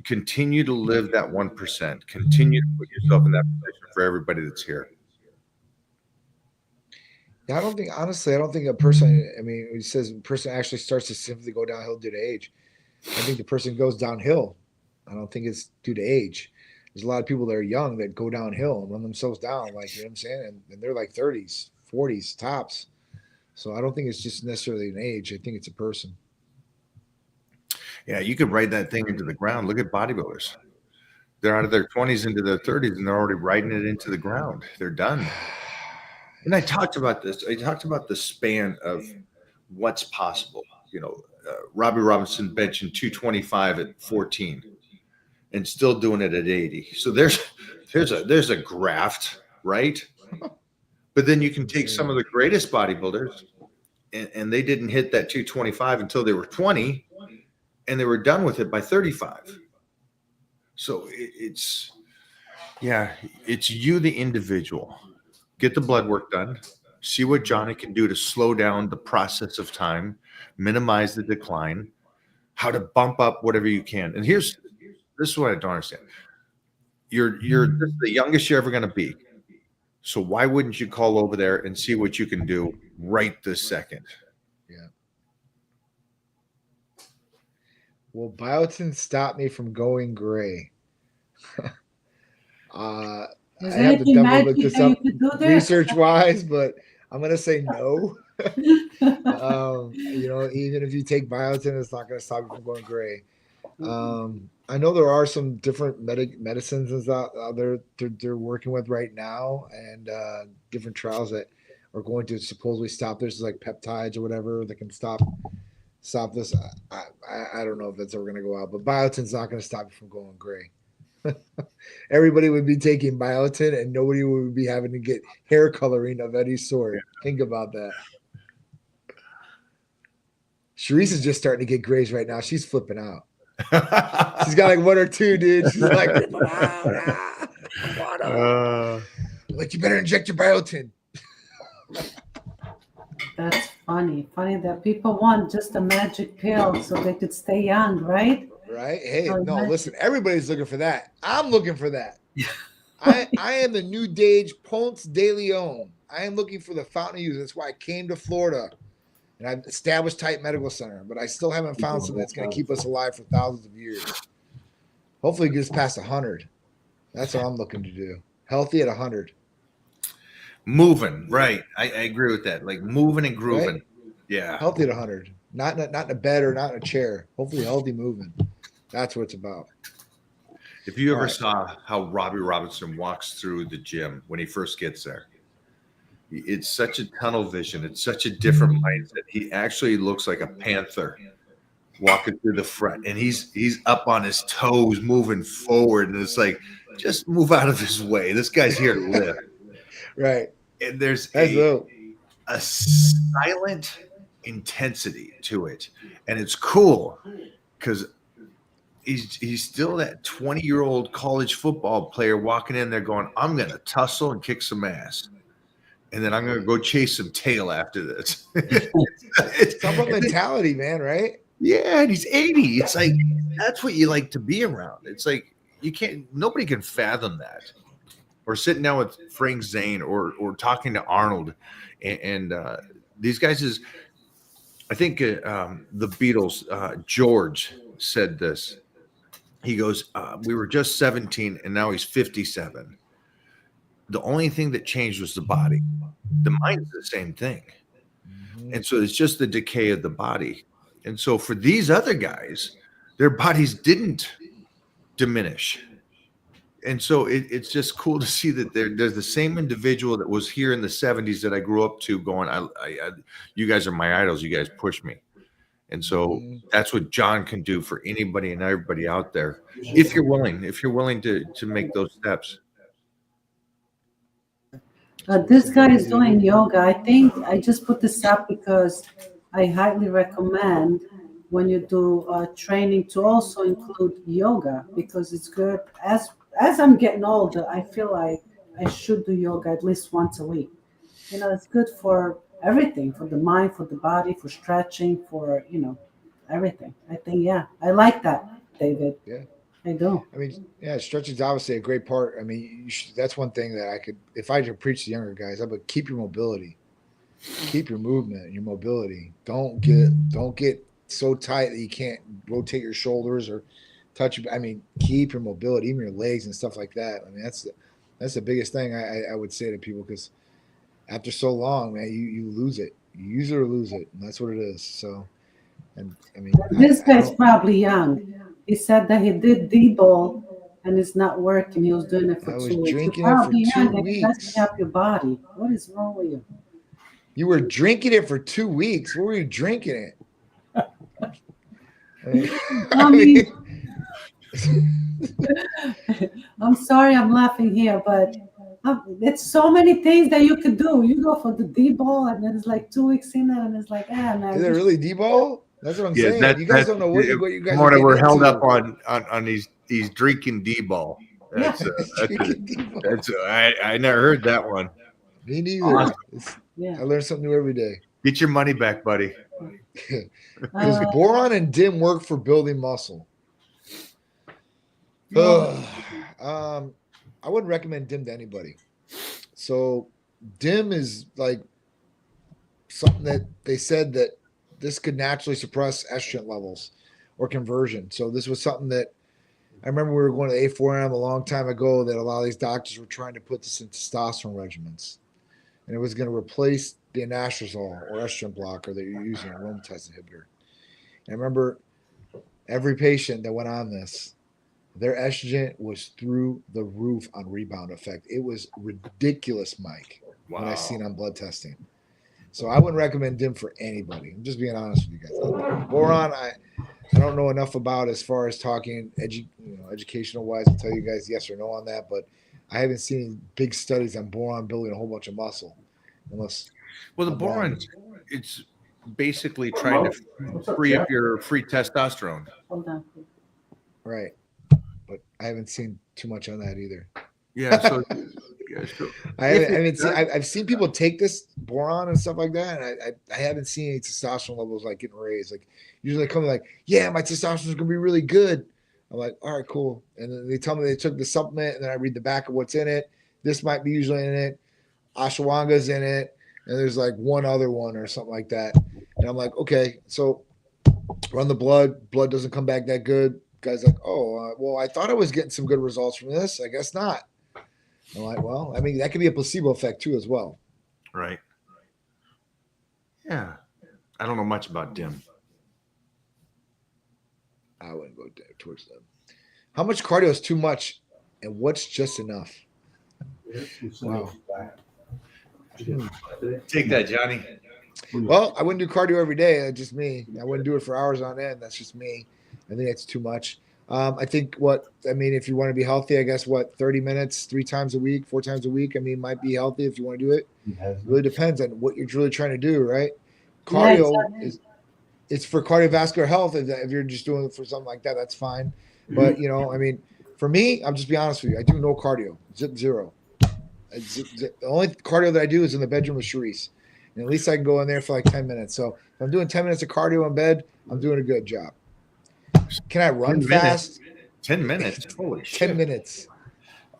continue to live that 1%. Continue to put yourself in that position for everybody that's here. Yeah, I don't think a person, it says a person actually starts to simply go downhill due to age. I think the person goes downhill. I don't think it's due to age. There's a lot of people that are young that go downhill and run themselves down, like, you know what I'm saying? And they're like 30s, 40s tops. So I don't think it's just necessarily an age. I think it's a person. Yeah, you could write that thing into the ground. Look at bodybuilders. They're out of their 20s into their 30s, and they're already writing it into the ground. They're done. And I talked about this. I talked about the span of what's possible. Robbie Robinson benching 225 at 14 and still doing it at 80. So there's a graft, right? But then you can take some of the greatest bodybuilders, and they didn't hit that 225 until they were 20, and they were done with it by 35. So it's you, the individual. Get the blood work done. See what Johnny can do to slow down the process of time, minimize the decline, how to bump up whatever you can. And this is what I don't understand. You're this is the youngest you're ever going to be. So why wouldn't you call over there and see what you can do right this second? Yeah. Will biotin stop me from going gray? Is I have to anything double magic look this that you up could do there? research wise, but I'm gonna say no. Even if you take biotin, it's not gonna stop you from going gray. I know there are some different medicines out there they're working with right now, and different trials that are going to supposedly stop this, like peptides or whatever that can stop this. I don't know if that's ever going to go out, but biotin's not going to stop you from going gray. Everybody would be taking biotin, and nobody would be having to get hair coloring of any sort. Yeah. Think about that. Sharice is just starting to get grays right now. She's flipping out. She's got like one or two, dude. She's like, like, you better inject your biotin. That's funny. Funny that people want just a magic pill so they could stay young, right? Right? Hey, listen, everybody's looking for that. I'm looking for that. I am the new Dage Ponce de Leon. I am looking for the fountain of youth. That's why I came to Florida. And I've established Tight Medical Center, but I still haven't found something that's going to keep us alive for thousands of years. Hopefully it gets past 100. That's what I'm looking to do. Healthy at 100. Moving, right. I agree with that. Like moving and grooving. Right? Yeah. Healthy at 100. Not in a bed or not in a chair. Hopefully healthy moving. That's what it's about. If you ever Right. saw how Robbie Robinson walks through the gym when he first gets there, it's such a tunnel vision. It's such a different mindset. He actually looks like a panther walking through the front, and he's up on his toes, moving forward. And it's like, just move out of his way. This guy's here to live. Right. And there's That's dope. a silent intensity to it, and it's cool because he's still that 20-year-old college football player walking in there going, I'm gonna tussle and kick some ass, and then I'm gonna go chase some tail after this. It's about mentality, man, right? Yeah, and he's 80. It's like that's what you like to be around. It's like nobody can fathom that. Or sitting down with Frank Zane or talking to Arnold and these guys is, I think the Beatles, George said this. He goes, we were just 17 and now he's 57. The only thing that changed was the body. The mind is the same thing. Mm-hmm. And so it's just the decay of the body. And so for these other guys, their bodies didn't diminish. And so it's just cool to see that there's the same individual that was here in the 70s that I grew up to going, I you guys are my idols. You guys push me. And so that's what John can do for anybody and everybody out there. If you're willing to make those steps. This guy is doing yoga. I think I just put this up because I highly recommend when you do training to also include yoga because it's good. As I'm getting older, I feel like I should do yoga at least once a week. It's good for everything, for the mind, for the body, for stretching, for, everything. I think, yeah, I like that, David. Yeah. I do. I mean, yeah, stretching is obviously a great part. I mean, that's one thing that if I could preach to younger guys, I would keep your mobility, keep your movement and your mobility. Don't get so tight that you can't rotate your shoulders or touch. I mean, keep your mobility, even your legs and stuff like that. I mean, that's the biggest thing I would say to people because after so long, man, you lose it. You use it or lose it, and that's what it is. So, and I mean, this guy's probably young. He said that he did D-ball and it's not working. He was doing it for 2 weeks. I was drinking You're it for probably 2 young. weeks. That's help your body. What is wrong with you? You were drinking it for 2 weeks. What were you drinking it? I mean, I'm sorry I'm laughing here, but it's so many things that you could do. You go for the D-ball and then it's like 2 weeks in there and it's like, man. Is it really D-ball? That's what I'm saying. You guys don't know what you guys are. We're held into. up on these drinking D-ball. That's I never heard that one. Me neither. Yeah. I learn something new every day. Get your money back, buddy. Because boron and DIM work for building muscle. I wouldn't recommend DIM to anybody. So DIM is like something that they said that this could naturally suppress estrogen levels or conversion. So this was something that I remember we were going to A4M a long time ago that a lot of these doctors were trying to put this in testosterone regimens. And it was going to replace the anastrozole or estrogen blocker that you're using, aromatase inhibitor. And I remember every patient that went on this, their estrogen was through the roof on rebound effect. It was ridiculous, Mike, when I seen on blood testing. So I wouldn't recommend DIM for anybody. I'm just being honest with you guys. Boron, I don't know enough about as far as talking educational wise. I'll tell you guys yes or no on that, but I haven't seen big studies on boron building a whole bunch of muscle. The boron, it's basically trying to free up your free testosterone. Hold on. Right. But I haven't seen too much on that either. Yeah. So I've seen people take this boron and stuff like that, and I haven't seen any testosterone levels like getting raised. Like usually they come like, yeah, my testosterone is gonna be really good. I'm like, all right, cool. And then they tell me they took the supplement, and then I read the back of what's in it. This might be usually in it. Ashwagandha's in it, and there's like one other one or something like that. And I'm like, okay, so run the blood doesn't come back that good. Guy's like, oh, well, I thought I was getting some good results from this. I guess not. I'm like, well, I mean, that could be a placebo effect too, as well. Right. Yeah. I don't know much about DIM. I wouldn't go towards them. How much cardio is too much, and what's just enough? Wow. Take that, Johnny. Well, I wouldn't do cardio every day. That's just me. I wouldn't do it for hours on end. That's just me. I think that's too much. I think if you want to be healthy, I guess 30 minutes, 3 times a week, 4 times a week, might be healthy if you want to do it. It really depends on what you're really trying to do, right? Cardio it's for cardiovascular health. If you're just doing it for something like that, that's fine. But, for me, I'll just be honest with you. I do no cardio, zero. The only cardio that I do is in the bedroom with Charisse. And at least I can go in there for like 10 minutes. So if I'm doing 10 minutes of cardio in bed, I'm doing a good job. Can I run fast? 10 minutes. Holy 10 shit. minutes.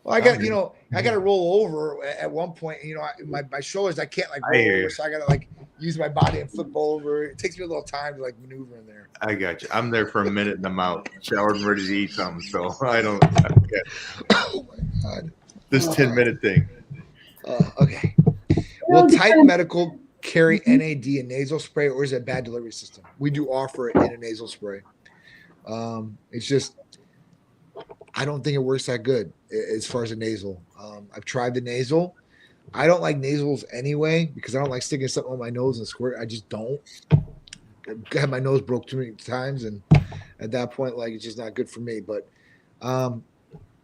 Well, I got to roll over at one point. My shoulders, I can't roll over. So I got to use my body and flip over. It takes me a little time to maneuver in there. I got you. I'm there for a minute and I'm out, showered and ready to eat something. So I don't. Oh my God. This 10-minute thing. Okay. Will Titan Medical carry NAD and nasal spray, or is it a bad delivery system? We do offer it in a nasal spray. It's just, I don't think it works that good as far as a nasal. I've tried the nasal. I don't like nasals anyway because I don't like sticking something on my nose and squirt. I just don't. I had my nose broke too many times, and at that point, it's just not good for me. But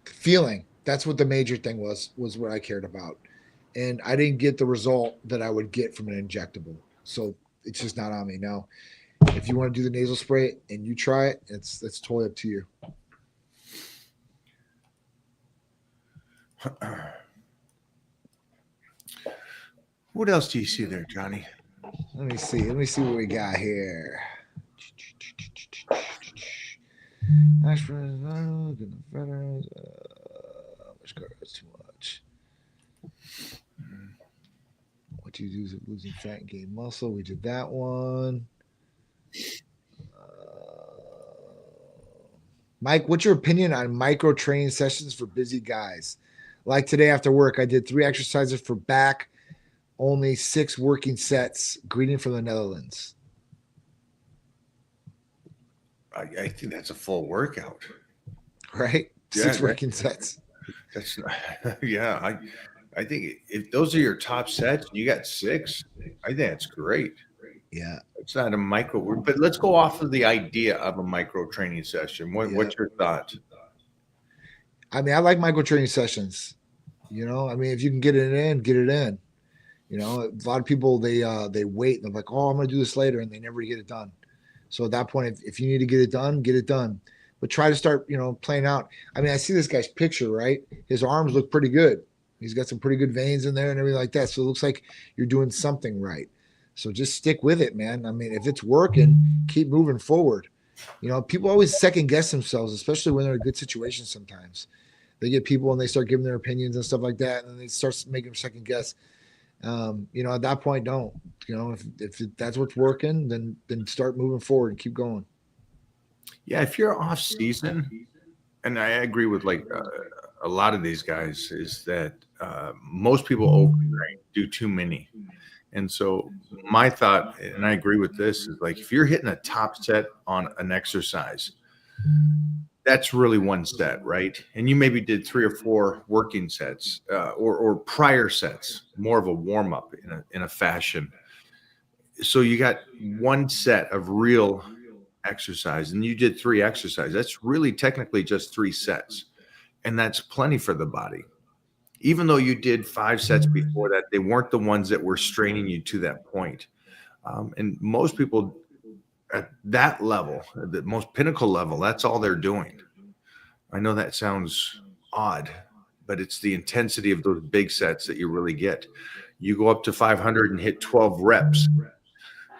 feeling, that's what the major thing was what I cared about. And I didn't get the result that I would get from an injectable. So it's just not on me. Now, if you want to do the nasal spray and you try it, it's totally up to you. What else do you see there, Johnny? Let me see what we got here. Much too much. What you do is losing fat and gain muscle. We did that one. Mike, what's your opinion on micro training sessions for busy guys? Like today after work, I did 3 exercises for back, only 6 working sets. Greeting from the Netherlands. I think that's a full workout. Right? Yeah, 6 working sets. That's yeah. I think if those are your top sets, you got 6. I think that's great. Yeah. It's not a micro, but let's go off of the idea of a micro training session. What's your thought? I like micro training sessions. If you can get it in, get it in. A lot of people they wait and they're like, oh, I'm going to do this later, and they never get it done. So at that point, if you need to get it done, get it done. But try to start, playing out. I see this guy's picture, right? His arms look pretty good. He's got some pretty good veins in there and everything like that. So it looks like you're doing something right. So just stick with it, man. If it's working, keep moving forward. People always second guess themselves, especially when they're in a good situation sometimes. They get people and they start giving their opinions and stuff like that, and then they start making them second guess. At that point, don't. If that's what's working, then start moving forward and keep going. Yeah, if you're off season, and I agree with a lot of these guys, is that most people overtrain, do too many. And so my thought, and I agree with this, is if you're hitting a top set on an exercise, that's really one set, right? And you maybe did 3 or 4 working sets or prior sets, more of a warm up in a fashion. So you got one set of real exercise, and you did 3 exercises. That's really technically just 3 sets, and that's plenty for the body. Even though you did 5 sets before that, they weren't the ones that were straining you to that point. And most people at that level, the most pinnacle level, that's all they're doing. I know that sounds odd, but it's the intensity of those big sets that you really get. You go up to 500 and hit 12 reps.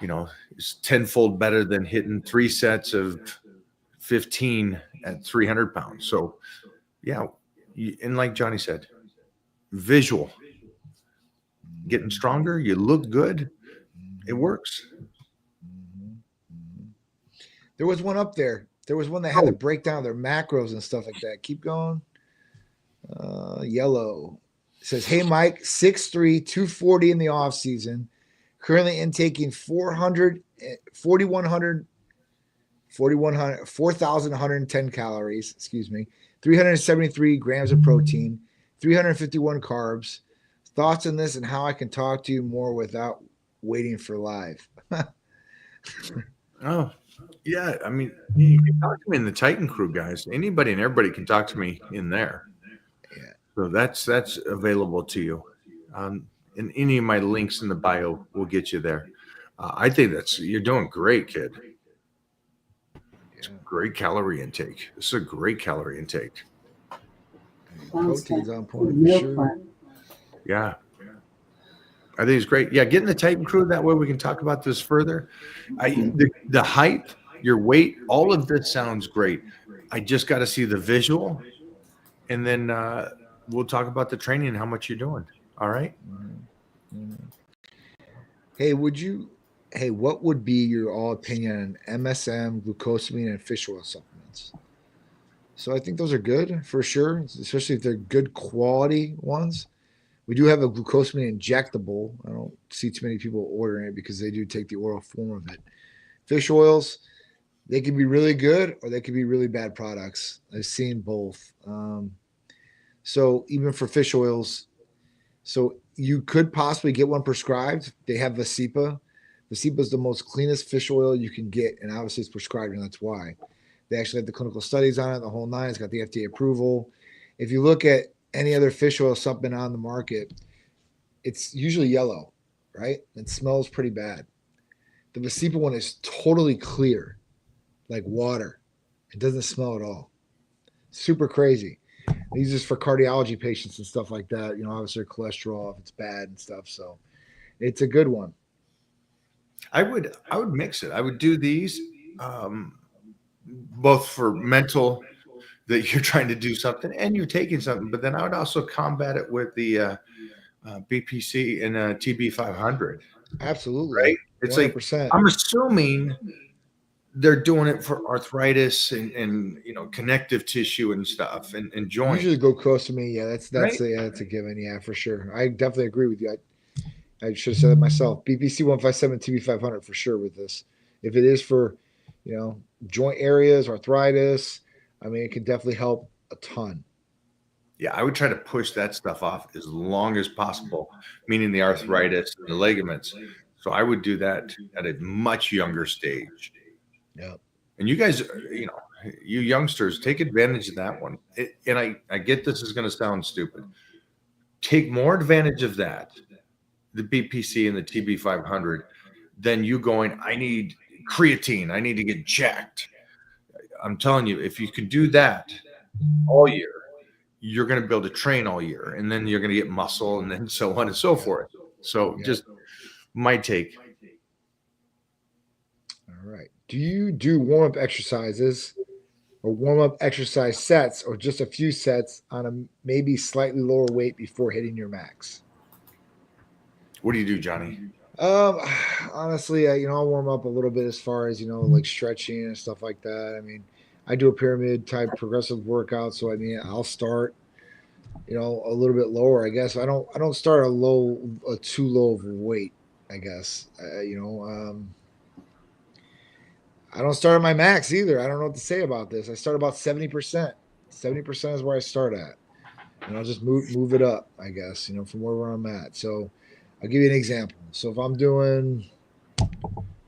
It's tenfold better than hitting 3 sets of 15 at 300 pounds. So, yeah. And like Johnny said, visual, getting stronger, you look good, it works. There was one up there. There was one that had Oh. to break down their macros and stuff like that. Keep going. Yellow. It says, hey, Mike, 6'3", 240 in the off season. Currently intaking 4,110 calories, 373 grams of protein, 351 carbs. Thoughts on this and how I can talk to you more without waiting for live. Oh, yeah. I mean, you can talk to me in the Titan crew, guys. Anybody and everybody can talk to me in there. Yeah. So that's available to you. And any of my links in the bio will get you there. I think you're doing great, kid. It's great calorie intake. This is a great calorie intake. Protein's on point for sure. Yeah. I think it's great. Yeah, get in the Titan crew. That way we can talk about this further. The height, your weight, all of this sounds great. I just got to see the visual, and then we'll talk about the training and how much you're doing. All right? Hey, what would be your all opinion on MSM, glucosamine, and fish oil supplements? So I think those are good for sure, especially if they're good quality ones. We do have a glucosamine injectable. I don't see too many people ordering it because they do take the oral form of it. Fish oils, they can be really good or they can be really bad products. I've seen both. So even for fish oils, so you could possibly get one prescribed. They have Vasipa. Vasipa is the most cleanest fish oil you can get, and obviously it's prescribed, and that's why. They actually have the clinical studies on it, the whole nine. It's got the FDA approval. If you look at any other fish oil supplement on the market, it's usually yellow, right? It smells pretty bad. The Vasipa one is totally clear, like water. It doesn't smell at all. Super crazy. These are for cardiology patients and stuff like that. Obviously cholesterol if it's bad and stuff. So it's a good one. I would mix it. I would do these both for mental, that you're trying to do something and you're taking something, but then I would also combat it with the BPC and TB500. Absolutely. Right? It's 100%. like, I'm assuming they're doing it for arthritis and connective tissue and stuff and joints. Usually glucosamine, yeah, that's Right? that's a given, yeah, for sure. I definitely agree with you. I should have said it myself. BPC 157, TB500 for sure with this. If it is for, joint areas, arthritis, I mean, it can definitely help a ton. Yeah, I would try to push that stuff off as long as possible, meaning the arthritis and the ligaments. So I would do that at a much younger stage. Yeah. And you guys, you youngsters, take advantage of that one. And I get this is going to sound stupid. Take more advantage of that, the BPC and the TB500, than you going, I need creatine. I need to get jacked. I'm telling you, if you can do that all year, you're going to be able to train all year, and then you're going to get muscle, and then so on and so forth. So just my take. All right. Do you do warm-up exercises or warm-up exercise sets or just a few sets on a maybe slightly lower weight before hitting your max? What do you do, Johnny? Honestly, I'll warm up a little bit as far as, like stretching and stuff like that. I mean, I do a pyramid type progressive workout. So, I'll start, a little bit lower, I guess. I don't start a too low of a weight, I guess. I don't start at my max either. I don't know what to say about this. I start about 70%. 70% is where I start at. And I'll just move it up, I guess, from where I'm at. So I'll give you an example. So if I'm doing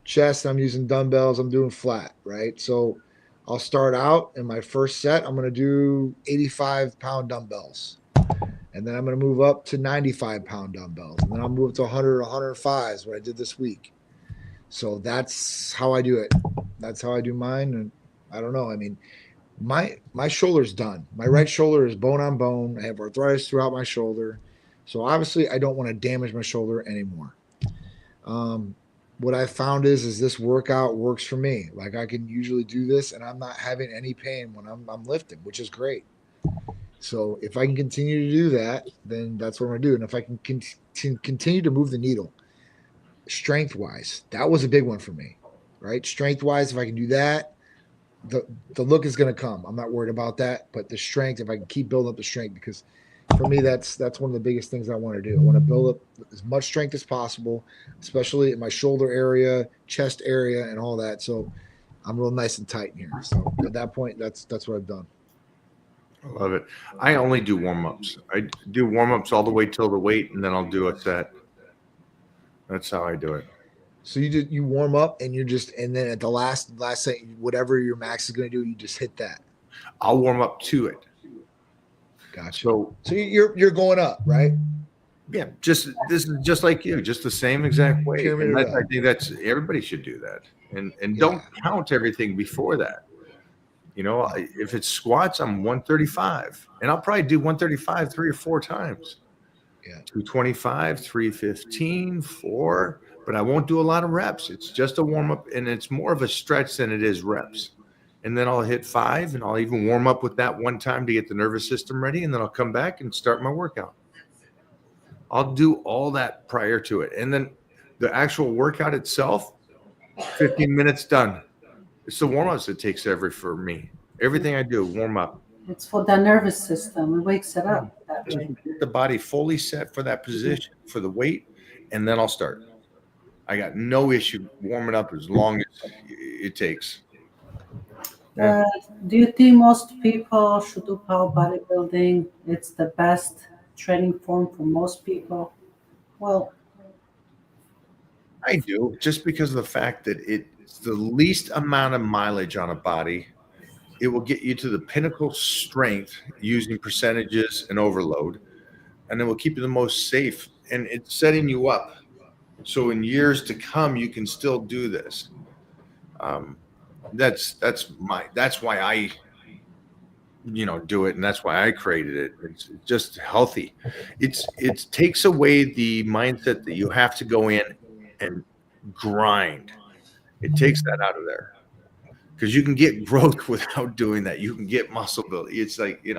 chest, I'm using dumbbells, I'm doing flat, right? So I'll start out in my first set, I'm going to do 85-pound dumbbells. And then I'm going to move up to 95-pound dumbbells. And then I'll move to 100 or 105 is what I did this week. So that's how I do it. That's how I do mine. And I don't know. My shoulder's done. My right shoulder is bone on bone. I have arthritis throughout my shoulder. So obviously I don't want to damage my shoulder anymore. What I found is this workout works for me. Like I can usually do this and I'm not having any pain when I'm lifting, which is great. So if I can continue to do that, then that's what I'm going to do. And if I can continue to move the needle strength-wise, that was a big one for me, right? Strength-wise, if I can do that, the look is going to come. I'm not worried about that, but the strength, if I can keep building up the strength, because for me, that's one of the biggest things I want to do. I want to build up as much strength as possible, especially in my shoulder area, chest area, and all that. So I'm real nice and tight in here. So at that point, that's what I've done. I love it. I only do warm-ups. I do warm-ups all the way till the weight, and then I'll do a set. That's how I do it. So you warm up and and then at the last second, whatever your max is going to do, you just hit that. I'll warm up to it. Gotcha. So you're going up, right? yeah, this is just like you, just the same exact way. And I think that's everybody should do that, and don't count everything before that. You know, if it's squats, I'm 135, and I'll probably do 135 3 or 4 times. Yeah, 225, 315, 4, but I won't do a lot of reps. It's just a warm up, and it's more of a stretch than it is reps. And then I'll hit 5, and I'll even warm up with that one time to get the nervous system ready, and then I'll come back and start my workout. I'll do all that prior to it. And then the actual workout itself, 15 minutes done. It's the warm-ups that takes for me. Everything I do, warm up. It's for the nervous system. It wakes it up that Just way. get the body fully set for that position, for the weight, and then I'll start. I got no issue warming up as long as it takes. Yeah. Do you think most people should do power bodybuilding? It's the best training form for most people. Well, I do, just because of the fact that it's the least amount of mileage on a body. It will get you to the pinnacle strength using percentages and overload, and it will keep you the most safe. And it's setting you up so in years to come you can still do this. That's why I do it, and that's why I created it. It's just healthy. It takes away the mindset that you have to go in and grind. It takes that out of there, because you can get growth without doing that. You can get muscle building. It's like, you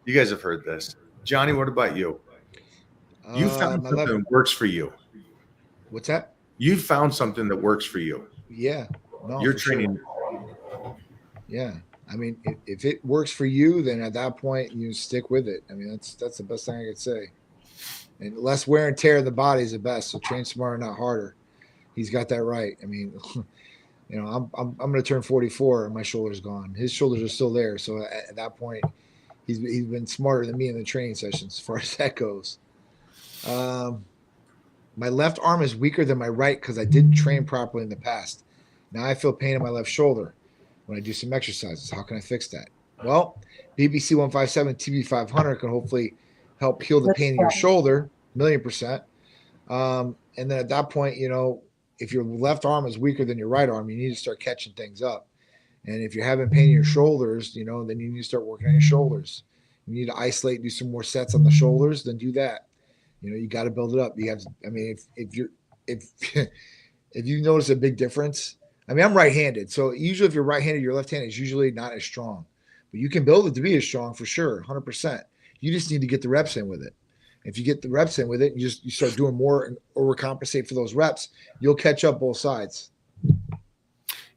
guys have heard this. Johnny, what about you? You found something that works for you. What's that? You found something that works for you. Yeah. No, you're training. Sure. Yeah. I mean, if it works for you, then at that point you stick with it. I mean, that's the best thing I could say. And less wear and tear of the body is the best. So train smarter, not harder. He's got that right. I mean, I'm going to turn 44 and my shoulder's gone. His shoulders are still there. So at that point, he's been smarter than me in the training sessions as far as that goes. My left arm is weaker than my right because I didn't train properly in the past. Now I feel pain in my left shoulder when I do some exercises. How can I fix that? Well, BBC 157 TB 500 can hopefully help heal the pain in your shoulder, 1,000,000%. And then at that point, if your left arm is weaker than your right arm, you need to start catching things up. And if you're having pain in your shoulders, then you need to start working on your shoulders. You need to isolate, do some more sets on the shoulders, then do that. You got to build it up. You have to, I mean, if you notice a big difference, I mean, I'm right-handed. So usually if you're right-handed, your left-handed is usually not as strong. But you can build it to be as strong for sure, 100%. You just need to get the reps in with it. If you get the reps in with it, you start doing more and overcompensate for those reps, you'll catch up both sides.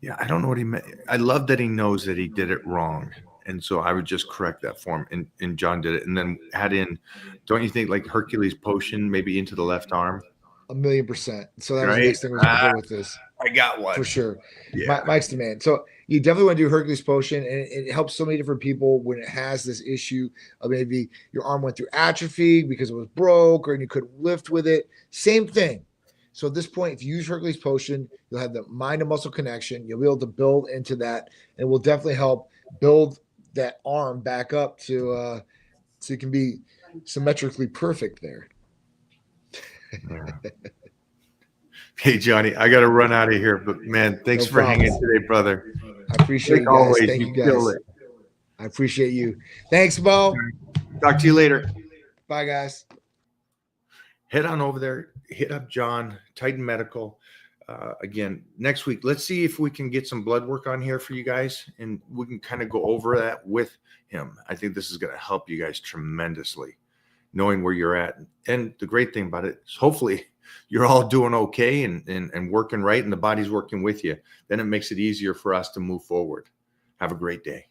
Yeah, I don't know what he meant. I love that he knows that he did it wrong. And so I would just correct that for him. And John did it. And then add in, don't you think, like Hercules potion maybe into the left arm? 1,000,000%. So that was the next thing we're going to do with this. I got one. For sure. Yeah. Mike's the man. So you definitely want to do Hercules potion, and it helps so many different people when it has this issue of maybe your arm went through atrophy because it was broke or you couldn't lift with it. Same thing. So at this point, if you use Hercules potion, you'll have the mind and muscle connection. You'll be able to build into that, and it will definitely help build that arm back up so you can be symmetrically perfect there. Hey, Johnny, I got to run out of here, but man, thanks for hanging today, brother. I appreciate you guys. Thank you guys. I appreciate you. Thanks, Bo. Talk to you later. Bye, guys. Head on over there. Hit up John, Titan Medical. Again, next week, let's see if we can get some blood work on here for you guys, and we can kind of go over that with him. I think this is going to help you guys tremendously, knowing where you're at. And the great thing about it is hopefully you're all doing okay and working right, and the body's working with you. Then it makes it easier for us to move forward. Have a great day.